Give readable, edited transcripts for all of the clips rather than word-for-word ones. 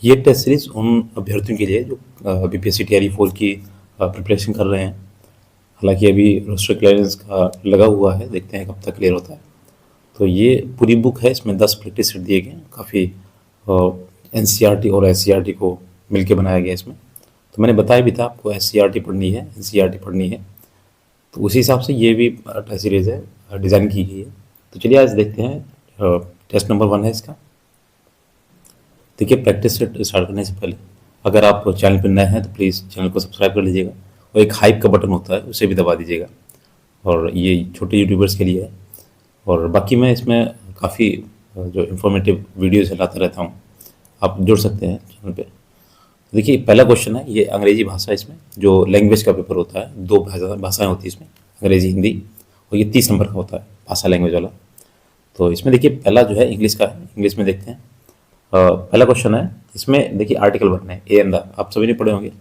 ये test series उन अभ्यर्थियों के लिए जो बीपीएससी टीआरई 4 की प्रिपरेशन कर रहे हैं। हालांकि अभी रोस्टर क्लियरेंस का लगा हुआ है, देखते हैं कब तक क्लियर होता है। तो ये पूरी बुक है, इसमें 10 प्रैक्टिस सेट दिए गए हैं, काफ़ी एनसीईआरटी और एससीईआरटी को मिलके बनाया गया इसमें। तो मैंने बताया भी था आपको एससीईआरटी पढ़नी है, एनसीईआरटी पढ़नी है, तो उसी हिसाब से ये भी टेस्ट सीरीज है, डिज़ाइन की गई है। तो चलिए आज देखते हैं। टेस्ट नंबर 1 है इसका। देखिए, प्रैक्टिस सेट स्टार्ट करने से पहले अगर आप चैनल पर नए हैं तो प्लीज़ चैनल को सब्सक्राइब कर लीजिएगा, और एक हाइप का बटन होता है उसे भी दबा दीजिएगा, और ये छोटे यूट्यूबर्स के लिए है। और बाकी मैं इसमें काफ़ी जो इन्फॉर्मेटिव वीडियोज़ लाता रहता हूँ, आप जुड़ सकते हैं चैनल पे। देखिए, पहला क्वेश्चन है, ये अंग्रेजी भाषा, इसमें जो लैंग्वेज का पेपर होता है, 2 भाषाएँ होती है इसमें, अंग्रेजी हिंदी, और ये 30 नंबर का होता है भाषा लैंग्वेज वाला। तो इसमें देखिए पहला जो है इंग्लिश का है, इंग्लिश में देखते हैं। पहला क्वेश्चन है, इसमें देखिए आर्टिकल बनना है, ए एंड द, आप सभी ने पढ़े होंगे,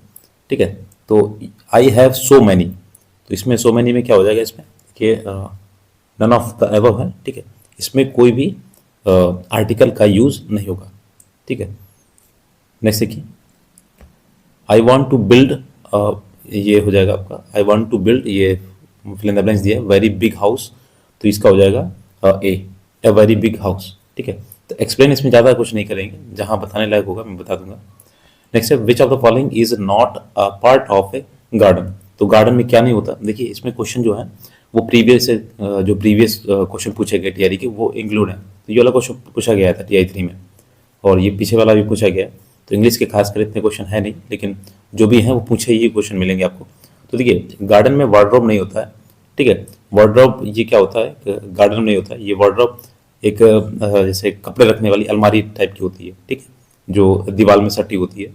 ठीक है। तो आई हैव सो मैनी, तो इसमें सो मैनी में क्या हो जाएगा, इसमें देखिए नन ऑफ द एबव है, ठीक है। इसमें कोई भी आर्टिकल का यूज़ नहीं होगा, ठीक है। नेक्स्ट देखिए, आई वॉन्ट टू बिल्ड, ये हो जाएगा आपका आई वॉन्ट टू बिल्ड, ये फिल इन द ब्लैंक्स दिया है, वेरी बिग हाउस, तो इसका हो जाएगा ए वेरी बिग हाउस, ठीक है। तो एक्सप्लेन इसमें ज़्यादा कुछ नहीं करेंगे, जहाँ बताने लायक होगा मैं बता दूंगा। नेक्स्ट है, which of the following is not a part of A garden, तो गार्डन में क्या नहीं होता। देखिए इसमें क्वेश्चन जो है वो प्रीवियस क्वेश्चन पूछे गए टीआरई के, वो इंक्लूड है। तो ये वाला क्वेश्चन पूछा गया था टीआरई 3 में, और ये पीछे वाला भी पूछा गया। तो इंग्लिश के खास कर इतने क्वेश्चन है नहीं, लेकिन जो भी हैं वो पूछे ही क्वेश्चन मिलेंगे आपको। तो देखिए, गार्डन में वार्डरोब नहीं होता है, ठीक है। वार्डरोब ये क्या होता है, गार्डन में नहीं होता है। ये वार्डरोब एक जैसे कपड़े रखने वाली अलमारी टाइप की होती है, ठीक है, जो दीवार में सटी होती है।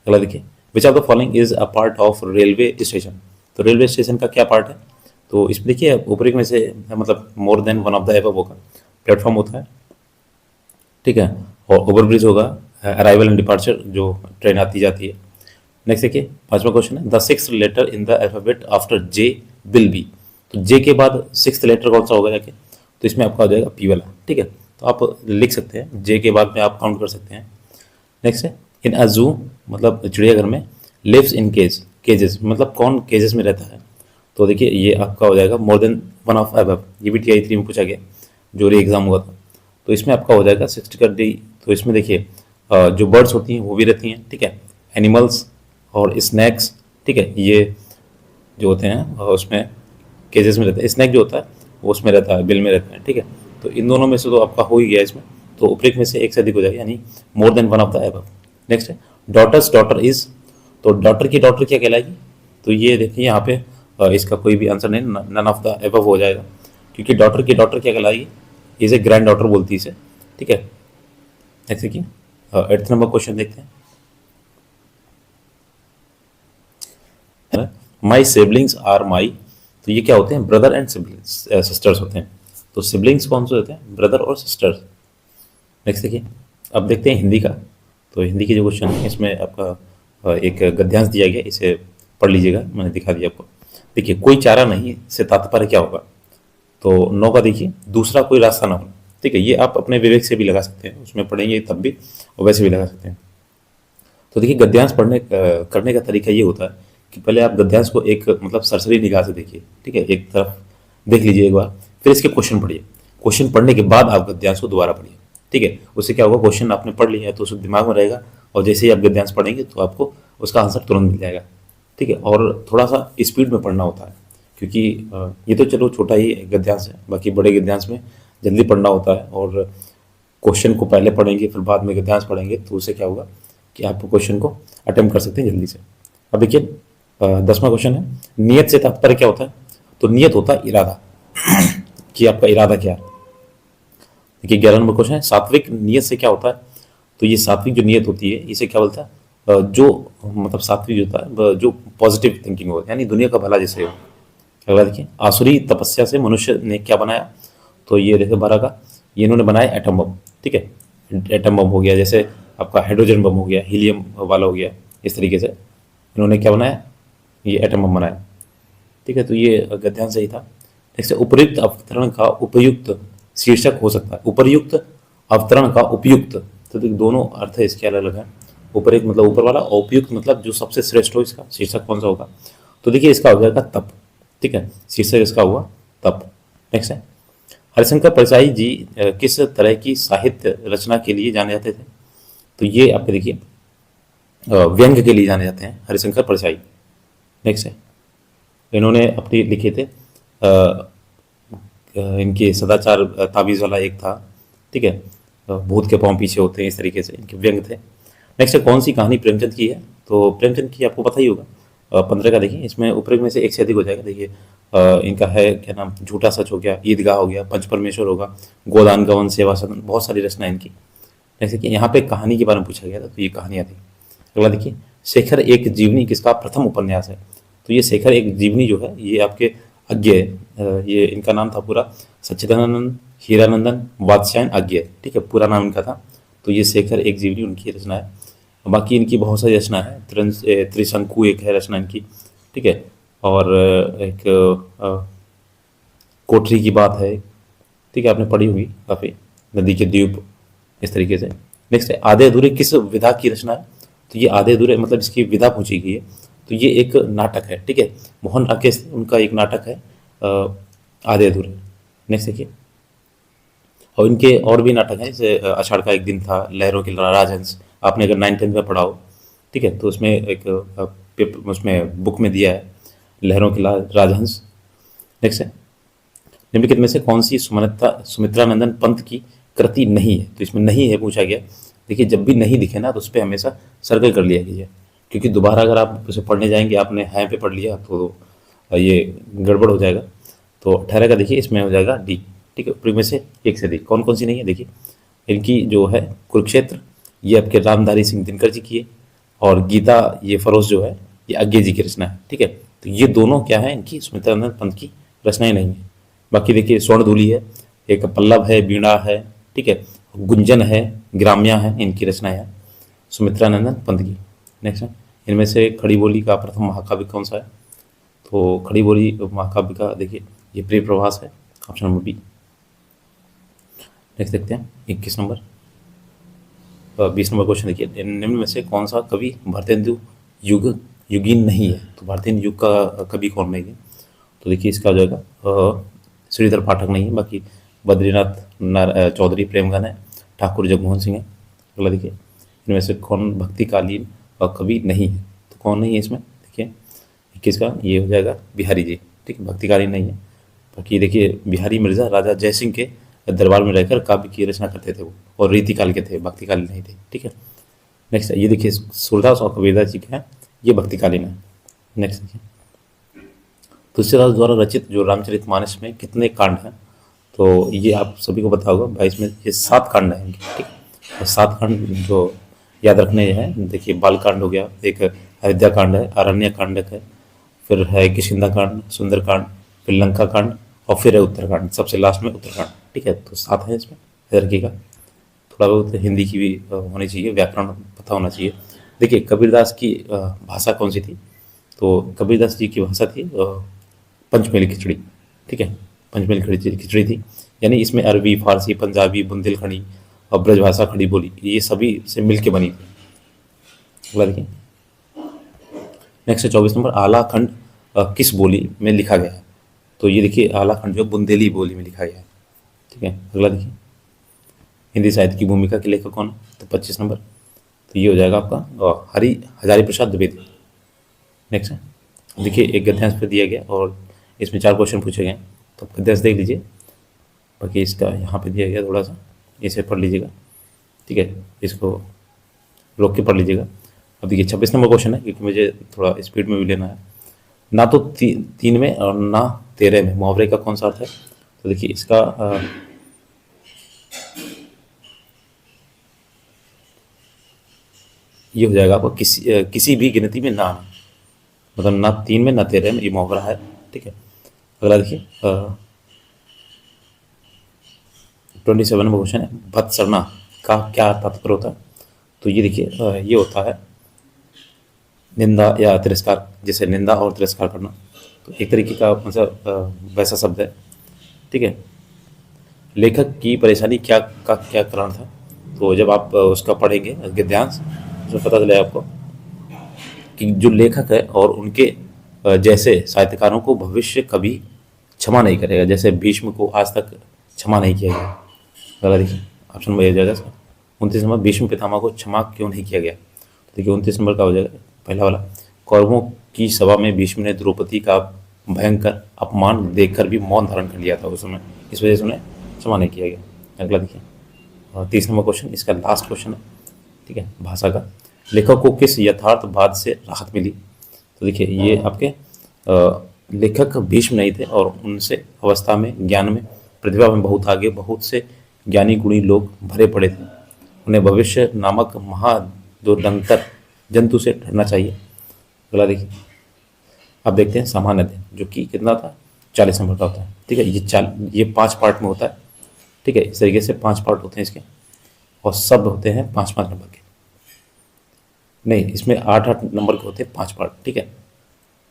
अगला देखिए, which of the following is a part of railway station, तो रेलवे स्टेशन का क्या पार्ट है। तो इसमें देखिए ऊपरी में से मतलब more than one of the above होगा, प्लेटफॉर्म होता है, ठीक है, और ओवरब्रिज होगा, अराइवल एंड डिपार्चर, जो ट्रेन आती जाती है। नेक्स्ट देखिए, 5वां क्वेश्चन है, the 6th letter in the alphabet after J will be, तो जे के बाद 6th लेटर कौन सा होगा जाके, तो इसमें आपका हो जाएगा पी वाला, ठीक है। तो आप लिख सकते हैं, जे के बाद में आप काउंट कर सकते हैं। नेक्स्ट है, इन अ जू, मतलब चिड़ियाघर में, लिव्स इन केजेस, मतलब कौन केजेस में रहता है। तो देखिए ये आपका हो जाएगा मोर देन वन ऑफ अबव, ये भी टीआई 3 में पूछा गया, जो री एग्जाम हुआ था। तो इसमें आपका हो जाएगा 60 का डी। तो इसमें देखिए जो बर्ड्स होती हैं वो भी रहती हैं, ठीक है, एनिमल्स और स्नैक्स, ठीक है, ये जो होते हैं उसमें केजेस में रहते हैं। स्नैक जो होता है वो उसमें रहता है, बिल में रहता है, ठीक है। तो इन दोनों में से तो आपका हो ही गया इसमें, तो उपरिक में से एक से अधिक हो जाएगा, यानी मोर than one of the above. Next है, डॉटर इज, तो डॉटर की डॉटर क्या कहलाएगी, तो ये देखिए यहाँ पे इसका कोई भी आंसर नहीं, नन ऑफ द एबव हो जाएगा, क्योंकि डॉटर की डॉटर क्या कहलाएगी, इसे ग्रैंड डॉटर बोलती है इसे, ठीक है। नेक्स्ट देखिए, 8th नंबर क्वेश्चन देखते हैं, माई सिबलिंग्स आर माई, तो ये क्या होते हैं, ब्रदर एंड सिस्टर्स होते हैं। तो सिबलिंग्स कौन से होते हैं, ब्रदर और सिस्टर्स। नेक्स्ट देखिए, अब देखते हैं हिंदी का। तो हिंदी के जो क्वेश्चन है इसमें आपका एक गद्यांश दिया गया, इसे पढ़ लीजिएगा, मैंने दिखा दिया आपको। देखिए, कोई चारा नहीं से तात्पर्य क्या होगा, तो 9 का देखिए, दूसरा कोई रास्ता ना हो, ठीक है। ये आप अपने विवेक से भी लगा सकते हैं, उसमें पढ़ेंगे तब भी, और वैसे भी लगा सकते हैं। तो देखिए, गद्यांश करने का तरीका ये होता है कि पहले आप गद्यांश को एक मतलब सरसरी निगाह से देखिए, ठीक है, एक तरफ देख लीजिए एक बार, फिर इसके क्वेश्चन पढ़िए। क्वेश्चन पढ़ने के बाद आप गद्यांश को दोबारा पढ़िए, ठीक है। उससे क्या होगा, क्वेश्चन आपने पढ़ लिया है तो उसको दिमाग में रहेगा, और जैसे ही आप गद्यांश पढ़ेंगे तो आपको उसका आंसर तुरंत मिल जाएगा, ठीक है। और थोड़ा सा स्पीड में पढ़ना होता है, क्योंकि ये तो चलो छोटा ही गद्यांश है, बाकी बड़े गद्यांश में जल्दी पढ़ना होता है, और क्वेश्चन को पहले पढ़ेंगे फिर बाद में गद्यांश पढ़ेंगे, तो उससे क्या होगा कि आप क्वेश्चन को अटेम्प्ट कर सकते हैं जल्दी से। अब देखिए 10वां क्वेश्चन है, नियत से तात्पर्य क्या होता है, तो नियत होता है इरादा कि आपका इरादा क्या है। देखिए 11 नंबर क्वेश्चन है, सात्विक नियत से क्या होता है, तो ये सात्विक जो नियत होती है इसे क्या बोलता है, जो मतलब सात्विक होता है जो पॉजिटिव थिंकिंग हो, यानी दुनिया का भला जैसे हो। अगला देखिए, आसुरी तपस्या से मनुष्य ने क्या बनाया, तो ये देखिए 12 का, ये इन्होंने बनाया एटम बम, ठीक है। एटम बम हो गया, जैसे आपका हाइड्रोजन बम हो गया, हीलियम वाला हो गया, इस तरीके से इन्होंने क्या बनाया, ये एटम बम बनाया, ठीक है। तो ये गद्यांश सही था। नेक्स्ट, उपयुक्त अवतरण का उपयुक्त शीर्षक हो सकता है, उपयुक्त अवतरण का उपयुक्त, तो दोनों अर्थ है इसके अलग अलग है। उपयुक्त मतलब ऊपर वाला, उपयुक्त मतलब जो सबसे श्रेष्ठ हो, इसका शीर्षक कौन सा होगा? तो देखिए इसका हो जाएगा तप। ठीक है, शीर्षक इसका हुआ तप। नेक्स्ट है, हरिशंकर परसाई जी किस तरह की साहित्य रचना के लिए जाने जाते थे? तो ये आपके देखिए व्यंग्य के लिए जाने जाते हैं हरिशंकर परसाई। नेक्स्ट है, इन्होंने अपनी लिखे थे इनके सदाचार ताबीज़ वाला एक था। ठीक है, भूत के पांव पीछे होते हैं, इस तरीके से इनके व्यंग थे। नेक्स्ट है, कौन सी कहानी प्रेमचंद की है? तो प्रेमचंद की आपको पता ही होगा, 15 का देखिए, इसमें उपरोक्त में से एक से अधिक हो जाएगा। देखिए इनका है क्या नाम, झूठा सच हो गया, ईदगाह हो गया, पंच परमेश्वर होगा, गोदान गवन सेवा सदन, बहुत सारी रचना इनकी। जैसे कि यहाँ पे कहानी के बारे में पूछा गया था, तो ये कहानियाँ थी। अगला देखिए, शेखर एक जीवनी किसका प्रथम उपन्यास है? तो ये शेखर एक जीवनी जो है ये आपके अज्ञेय, ये इनका नाम था पूरा सच्चिदानंद हीरानंदन वात्स्यायन अज्ञेय। ठीक है, पूरा नाम इनका था। तो ये शेखर एक जीवनी उनकी रचना है। बाकी इनकी बहुत सारी रचना है, त्रिशंकु एक है रचना इनकी। ठीक है, और एक कोठरी की बात है। ठीक है, आपने पढ़ी होगी काफ़ी, नदी के द्वीप, इस तरीके से। नेक्स्ट है, आधे अधूरे किस विधा की रचना है? तो ये आधे अधूरे मतलब इसकी विधा पूछी गई है। तो ये एक नाटक है। ठीक है, मोहन राकेश उनका एक नाटक है आधे अधूरे। नेक्स्ट देखिए, और इनके और भी नाटक हैं, जैसे आषाढ़ का एक दिन था, लहरों के राजहंस, आपने अगर 9th-10th में पढ़ा हो। ठीक है, तो उसमें एक उसमें बुक में दिया है लहरों के राजहंस। नेक्स्ट है, निम्नलिखित में से कौन सी सुमित्रानंदन पंत की कृति नहीं है? तो इसमें नहीं है पूछा गया। देखिए जब भी नहीं दिखे ना, तो उस पर हमेशा सर्कल कर लिया कीजिए, क्योंकि दोबारा अगर आप उसे पढ़ने जाएंगे, आपने है पे पढ़ लिया तो ये गड़बड़ हो जाएगा। तो 18 का देखिए, इसमें हो जाएगा डी। ठीक है, उपयुक्त में से एक से अधिक कौन कौन सी नहीं है? देखिए इनकी जो है कुरुक्षेत्र, ये आपके रामधारी सिंह दिनकर जी की है, और गीता ये फरोज जो है ये अज्ञे जी की रचना है। ठीक है, तो ये दोनों क्या है, इनकी सुमित्रानंद पंत की रचनाएं नहीं है। बाकी देखिए स्वर्णधूली है, एक पल्लव है, वीणा है, ठीक है, गुंजन है, ग्राम्या है, इनकी रचनाएं हैं सुमित्रानंदन पंत की। नेक्स्ट है, इनमें से खड़ी बोली का प्रथम महाकाव्य कौन सा है? तो खड़ी बोली महाकाव्य का देखिए ये प्रिय प्रवास है, ऑप्शन नंबर बी। नेक्स्ट देखते हैं 21 नंबर 20 नंबर क्वेश्चन देखिए, निम्न में से कौन सा कवि भारतेंदु युगीन नहीं है? तो भारतेंदु युग का कवि कौन नहीं है? तो देखिए इसका हो जाएगा श्रीधर पाठक नहीं है, बाकी बद्रीनाथ चौधरी प्रेमगन है, ठाकुर जगमोहन सिंह है। अगला देखिए, इनमें से कौन भक्तिकालीन कवि नहीं है? तो कौन नहीं है इसमें? देखिए 21 का ये हो जाएगा बिहारी जी। ठीक है, भक्तिकालीन नहीं है। बाकी देखिए बिहारी मिर्जा राजा जयसिंह के दरबार में रहकर काव्य की रचना करते थे वो, और रीतिकाल के थे, भक्तिकालीन नहीं थे। ठीक है, नेक्स्ट ये देखिए सूरदास और कबीरदास जी के हैं, ये भक्तिकालीन है। नेक्स्ट देखिए, तुलसीदास द्वारा रचित जो रामचरितमानस में कितने कांड हैं? तो ये आप सभी को पता होगा, 22 में ये 7 कांड हैं इनके। ठीक, और 7 कांड जो याद रखने हैं, देखिए बाल कांड हो गया, एक अयोध्या कांड है, अरण्य कांड है, फिर है किष्किंधा कांड, सुंदर कांड, फिर लंका कांड, और फिर है उत्तरकांड, सबसे लास्ट में उत्तरकांड। ठीक है, तो 7 है इसमें, याद रखिएगा। थोड़ा बहुत हिंदी की भी होनी चाहिए, व्याकरण पता होना चाहिए। देखिए कबीरदास की भाषा कौन सी थी? तो कबीरदास जी की भाषा थी पंचमेली खिचड़ी। ठीक है, पंचमेली खिचड़ी थी, यानी इसमें अरबी, फारसी, पंजाबी, बुंदेलखंडी और ब्रजभाषा खड़ी बोली, ये सभी से मिल के बनी थी। अगला देखिए, नेक्स्ट है 24 नंबर, आला खंड किस बोली में लिखा गया है? तो ये देखिए आला खंड जो बुंदेली बोली में लिखा गया है। ठीक है, अगला देखिए, हिंदी साहित्य की भूमिका के लेखक कौन? तो 25 नंबर, तो ये हो जाएगा आपका हरि हजारी प्रसाद द्विवेदी। नेक्स्ट है, देखिए एक गद्यांश पे दिया गया और इसमें 4 क्वेश्चन पूछे गए, तो गद्यांश देख लीजिए। बाकी इसका यहाँ पे दिया गया, थोड़ा सा इसे पढ़ लीजिएगा। ठीक है, इसको रोक के पढ़ लीजिएगा। अब देखिए 26 नंबर क्वेश्चन है, क्योंकि मुझे थोड़ा स्पीड में भी लेना है। ना तो 3 में और ना 13 में मुहावरे का कौन सा अर्थ है? तो देखिए इसका ये हो जाएगा आपको किसी भी गिनती में ना आना, मतलब ना 3 में ना 13 में, ये मुहावरा है। ठीक है, अगला देखिए 27 नंबर क्वेश्चन है, भत्सरना का क्या तात्पर्य होता है? तो ये देखिए ये होता है निंदा या तिरस्कार, जैसे निंदा और तिरस्कार करना, तो एक तरीके का मतलब वैसा शब्द है। ठीक है, लेखक की परेशानी क्या कारण था? तो जब आप उसका पढ़ेंगे गद्यांश, इसमें पता चले आपको कि जो लेखक है और उनके जैसे साहित्यकारों को भविष्य कभी क्षमा नहीं करेगा, जैसे भीष्म को आज तक क्षमा नहीं किया गया। गलत देखिए, ऑप्शन नंबर ए हो जाएगा इसका। 29 नंबर, भीष्म पितामह को क्षमा क्यों नहीं किया गया? तो देखिए 29 नंबर का हो जाएगा पहला वाला, कौरवों की सभा में भीष्म ने द्रौपदी का भयंकर अपमान देखकर भी मौन धारण कर लिया था उस समय, इस वजह से उन्हें क्षमा नहीं किया गया। अगला देखिए, और 30 नंबर क्वेश्चन, इसका लास्ट क्वेश्चन है, ठीक है, भाषा का। लेखक को किस यथार्थवाद से राहत मिली? तो देखिए ये आपके लेखक भीष्म नहीं थे और उनसे अवस्था में, ज्ञान में, प्रतिभा में बहुत आगे बहुत से ज्ञानी गुणी लोग भरे पड़े थे। उन्हें भविष्य नामक महादुरंतर जंतु से डरना चाहिए। अगला देखिए, अब देखते हैं सामान्य अध्ययन, जो कि कितना था, 40 नंबर का होता है, ठीक है। ये 5 पार्ट में होता है, ठीक है। इस तरीके से 5 पार्ट होते हैं इसके, और सब होते हैं 5-5 नंबर के, नहीं इसमें 8-8 नंबर के होते हैं 5 पार्ट, ठीक है।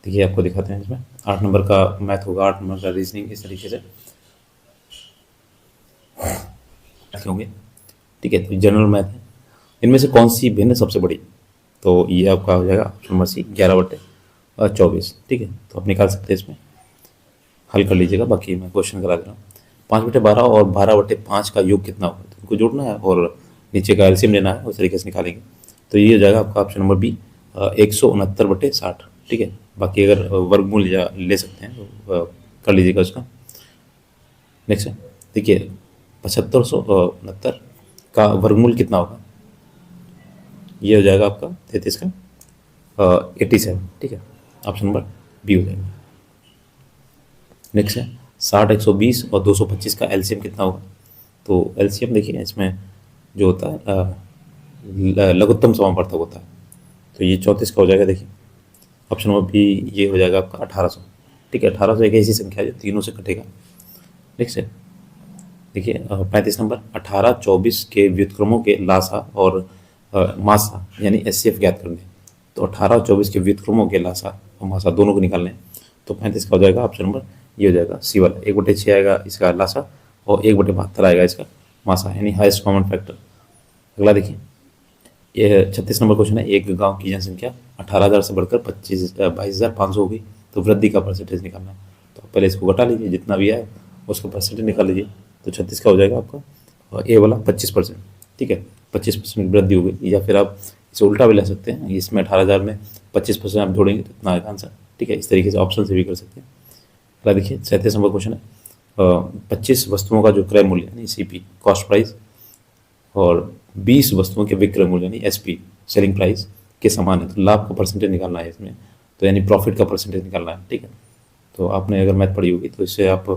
देखिए आपको दिखाते हैं, इसमें 8 नंबर का मैथ होगा, 8 नंबर का रीजनिंग, इस तरीके से होंगे, ठीक है। तो जनरल मैथ है, इनमें से कौन सी भिन्न सबसे बड़ी? तो ये आपका हो जाएगा ऑप्शन नंबर सी, 11/24, ठीक है। तो आप निकाल सकते हैं, इसमें हल कर लीजिएगा, बाकी मैं क्वेश्चन करा दे रहा हूँ। 5/12 और 12/5 का योग कितना होगा? तो इनको जोड़ना है और नीचे का एलसीएम लेना है, उस तरीके से निकालेंगे। तो ये हो जाएगा आपका ऑप्शन नंबर बी, 169/60, ठीक है। बाकी अगर वर्गमूल या ले सकते हैं तो कर लीजिएगा उसका। नेक्स्ट है, देखिए 7569 का वर्गमूल कितना होगा? ये हो जाएगा आपका 33 का 87, ठीक है। ऑप्शन नंबर बी हो जाएगा। नेक्स्ट है 60, 120 और 225 का एलसीएम कितना होगा? तो एलसीएम देखिए इसमें जो होता है लघुत्तम समापर्थक होता है, तो ये 34 का हो जाएगा। देखिए ऑप्शन नंबर बी, ये हो जाएगा आपका 1800, ठीक है। 1800 एक ऐसी संख्या है जो तीनों से कटेगा। नेक्स्ट है, देखिए 35 नंबर, 18, 24 के व्युत्क्रमों के लासा और मासा यानी एचसीएफ ज्ञात करने। तो 18 और 24 के व्युत्क्रमों के लासा और मासा दोनों को निकालने। तो 35 का हो जाएगा ऑप्शन नंबर, ये हो जाएगा सी वाला, 1/6 आएगा इसका लासा और 1/72 आएगा इसका मासा, यानी हाईएस्ट कॉमन फैक्टर। अगला देखिए, ये 36 नंबर क्वेश्चन है, एक गांव की जनसंख्या 18,000 से बढ़कर 22,500 हो गई, तो वृद्धि का परसेंटेज निकालना है। तो पहले इसको घटा लीजिए, जितना भी आए उसका परसेंटेज निकाल लीजिए। तो 36 का हो जाएगा आपका, और ए वाला 25%, ठीक है। 25% वृद्धि हो गई, या फिर आप इसे उल्टा भी ले सकते हैं, इसमें 18,000 में 25% आप जोड़ेंगे तो इतना आएगा आंसर, ठीक है। इस तरीके से ऑप्शन से भी कर सकते हैं। अगला देखिए 37 नंबर क्वेश्चन है, 25 वस्तुओं का जो क्रय मूल्य यानी सीपी कॉस्ट प्राइस और 20 वस्तुओं के विक्रय मूल्य यानी एसपी सेलिंग प्राइस के समान है, तो लाभ का परसेंटेज निकालना है इसमें, तो यानी प्रॉफिट का परसेंटेज निकालना है, ठीक है। तो आपने अगर मैथ पढ़ी होगी तो इससे आप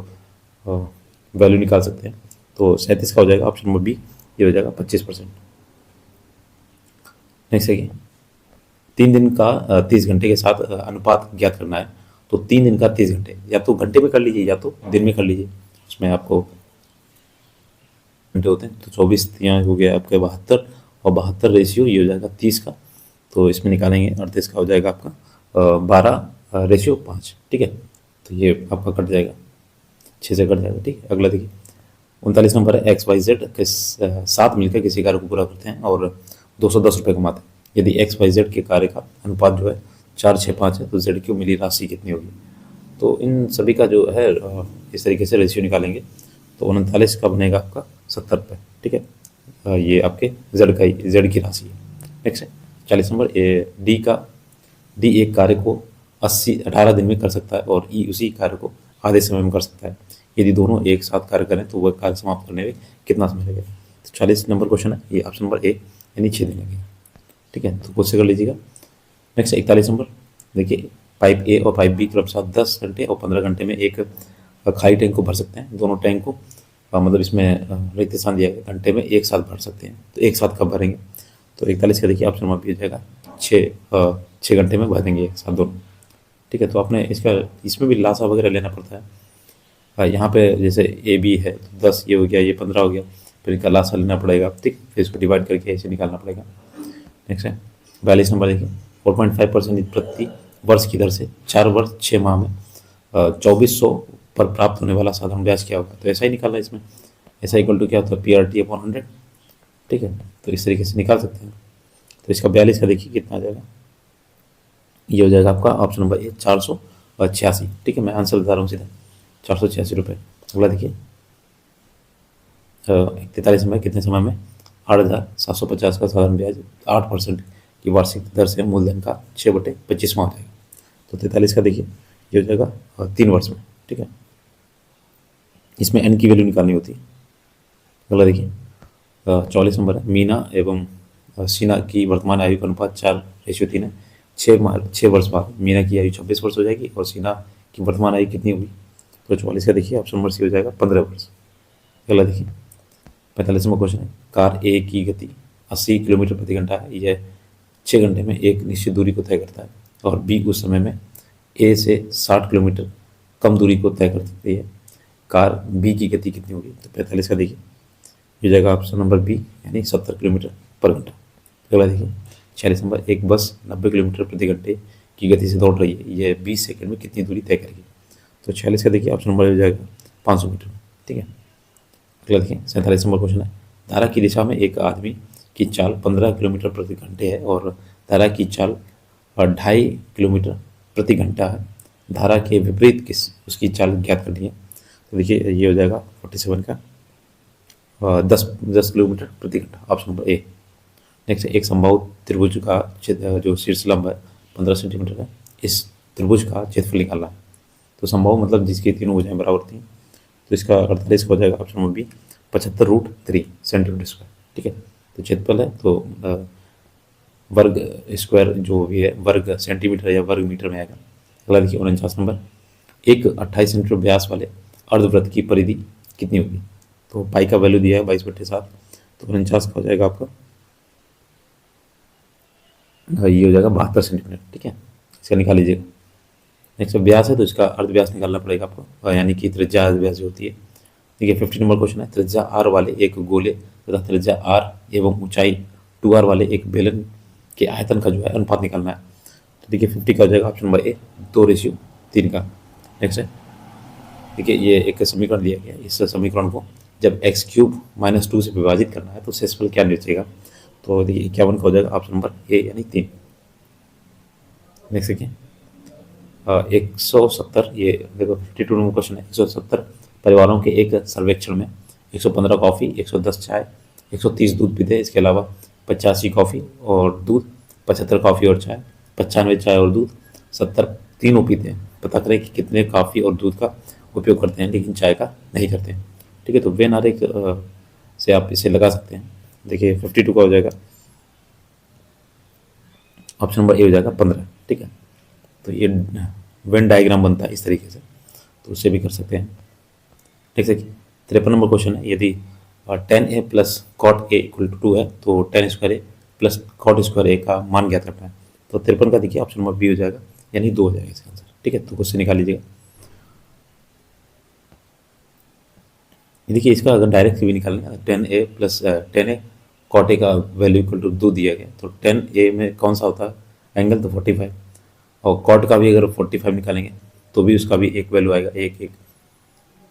वैल्यू निकाल सकते हैं। तो 37 का हो जाएगा ऑप्शन नंबर बी, ये हो जाएगा 25%। नेक्स्ट है, 3 दिन का 30 घंटे के साथ अनुपात ज्ञात करना है। तो 3 दिन का 30 घंटे, या तो घंटे में कर लीजिए या तो दिन में कर लीजिए, उसमें आपको घंटे होते हैं। तो 24 यहाँ हो गया आपके 72, और 72 रेशियो ये हो जाएगा 30 का, तो इसमें निकालेंगे 38 का हो जाएगा आपका 12/5, ठीक है। तो ये आपका कट जाएगा, 6 से कट जाएगा, ठीक है। अगला देखिए 39 नंबर है, XYZ के साथ मिलकर किसी कार्य को पूरा करते हैं और 210 रुपये कमाते हैं। यदि XYZ के कार्य का अनुपात जो है 4:6:5 है, तो Z की मिली राशि कितनी होगी? तो इन सभी का जो है इस तरीके से रेशियो निकालेंगे। तो 39 का बनेगा आपका 70 रुपये, ठीक है। ये आपके Z की राशि है। नेक्स्ट है 40 नंबर, डी एक कार्य को 18 दिन में कर सकता है और ई उसी कार्य को आधे समय में कर सकता है। यदि दोनों एक साथ कार्य करें तो वह कार्य समाप्त करने में कितना समय लगेगा? तो 40 नंबर क्वेश्चन है, ये ऑप्शन नंबर ए यानी 6 दिन लगेगा, ठीक है। तो खुद से कर लीजिएगा। नेक्स्ट 41 नंबर, देखिए पाइप ए और पाइप बी क्रमशः 10 घंटे और 15 घंटे में एक खाली टैंक को भर सकते हैं। दोनों टैंक को मतलब इसमें रिक्त स्थान दिया गया, घंटे में एक साथ भर सकते हैं। तो एक साथ कब भरेंगे? तो 41 का देखिए ऑप्शन नंबर बी हो जाएगा, 6 घंटे में भर देंगे एक साथ दोनों, ठीक है। तो आपने इसमें भी लासा वगैरह लेना पड़ता है। यहाँ पे जैसे ए बी है तो 10 ये हो गया, ये 15 हो गया, फिर इनका लासा लेना पड़ेगा, ठीक, फिर इसको डिवाइड करके ऐसे निकालना पड़ेगा। नेक्स्ट है 42 नंबर, देखिए 4.5% प्रति वर्ष की दर से 4 वर्ष 6 माह में 2400 पर प्राप्त होने वाला साधारण ब्याज क्या होगा? तो ऐसा ही निकालना है इसमें, ऐसा इक्वल टू क्या होता है, PRT/100, ठीक है। तो इस तरीके से निकाल सकते हैं। तो इसका 42 का देखिए कितना आ जाएगा, ये हो जाएगा आपका ऑप्शन नंबर ए 486। ठीक है, मैं आंसर बता रहा हूँ सीधा, 486 रुपये। अगला देखिए 43 में कितने समय में 8,750 का साधारण ब्याज 8% की वार्षिक दर से मूलधन का 6/25वां हो जाएगा। तो 43 का देखिए ये हो जाएगा 3 वर्ष में। ठीक है, इसमें एन की वैल्यू निकालनी होती है। अगला देखिए 44 नंबर है, मीना एवं शीना की वर्तमान आयु का अनुपात 4:3 है। 6 वर्ष बाद मीना की आयु 26 वर्ष हो जाएगी और शीना की वर्तमान आयु कितनी होगी। तो 44 का देखिए ऑप्शन नंबर सी हो जाएगा 15 वर्ष। अगला देखिए 45 नंबर क्वेश्चन है, कार ए की गति 80 किलोमीटर प्रति घंटा है। यह 6 घंटे में एक निश्चित दूरी को तय करता है और बी उस समय में ए से 60 किलोमीटर कम दूरी को तय कर सकती है। कार बी की गति कितनी होगी। तो 45 का देखिए हो जाएगा ऑप्शन नंबर बी यानी 70 किलोमीटर पर घंटा। अगला देखिए 46 नंबर, एक बस 90 किलोमीटर प्रति घंटे की गति से दौड़ रही है। यह 20 सेकंड में कितनी दूरी तय करेगी। तो 46 का देखिए ऑप्शन नंबर हो जाएगा 500 मीटर। ठीक है, अगला देखिए 47 नंबर क्वेश्चन है, धारा की दिशा में एक आदमी की चाल 15 किलोमीटर प्रति घंटे है और धारा की चाल 2.5 किलोमीटर प्रति घंटा है। धारा के विपरीत उसकी चाल ज्ञात करनी है। तो देखिए ये हो जाएगा 47 का 10 किलोमीटर प्रति घंटा, ऑप्शन नंबर ए। नेक्स्ट एक संभव त्रिभुज का जो शीर्ष लंब है 15 सेंटीमीटर है, इस त्रिभुज का क्षेत्रफल निकालना है। तो संभव मतलब जिसकी तीनों भुजाएं बराबर थी। तो इसका 48 हो जाएगा option number B 75√3 centimetre square. ठीक है, तो क्षेत्रफल है तो वर्ग स्क्वायर जो भी है वर्ग सेंटीमीटर या वर्ग मीटर में आएगा। अगला देखिए 49 नंबर, एक 28 सेंटीमीटर व्यास वाले अर्धवृत्त की परिधि कितनी होगी। तो पाई का वैल्यू दिया है 22/7, तो 49 का हो जाएगा आपका ये हो जाएगा 72 सेंटीमीटर। ठीक है, इसका निकाल लीजिएगा। नेक्स्ट व्यास है तो इसका अर्धव्यास निकालना पड़ेगा आपको, यानी कि त्रिज्या अर्धव्यास जो होती है। देखिए 50 नंबर क्वेश्चन है, त्रिज्या r वाले एक गोले तथा त्रिज्या r एवं ऊंचाई 2r वाले एक बेलन के आयतन का जो है अनुपात निकालना है। तो देखिए 50 का हो जाएगा ऑप्शन नंबर ए 2:3 का। नेक्स्ट है देखिए ये एक समीकरण दिया गया है, इस समीकरण को जब x³ - 2 से विभाजित करना है तो शेषफल क्या निकलेगा। तो देखिए 51 का हो जाएगा ऑप्शन नंबर ए यानी 3। नेक्स्ट देखिए 170, ये देखो 52 नंबर क्वेश्चन है, 170 परिवारों के एक सर्वेक्षण में 115 कॉफ़ी, 110 चाय, 130 दूध पीते हैं। इसके अलावा 85 कॉफ़ी और दूध, 75 कॉफ़ी और चाय, 95 चाय और दूध, 70 तीनों पीते हैं। पता करें कि कितने कॉफ़ी और दूध का उपयोग करते हैं लेकिन चाय का नहीं करते हैं। ठीक है, तो वेन आरेख से आप इसे लगा सकते हैं। देखिए 52 का हो जाएगा ऑप्शन नंबर ए हो जाएगा 15। ठीक है, तो ये वेन डायग्राम बनता है इस तरीके से, तो उससे भी कर सकते हैं। ठीक है, 53 नंबर क्वेश्चन है, यदि tan a + cot a = 2 है तो tan² a + cot² a का मान ज्ञात करना है। तो 53 का देखिए ऑप्शन नंबर बी हो जाएगा यानी 2 हो जाएगा इसका आंसर। ठीक है, तो क्वेश्चन निकाल लीजिएगा। देखिए इसका अगर डायरेक्ट भी निकालना है, tan a cot a का वैल्यू = 2 दिया गया, तो tan a में कौन सा होता है एंगल, तो 45, और कॉट का भी अगर 45 निकालेंगे तो भी उसका भी एक वैल्यू आएगा 1 1।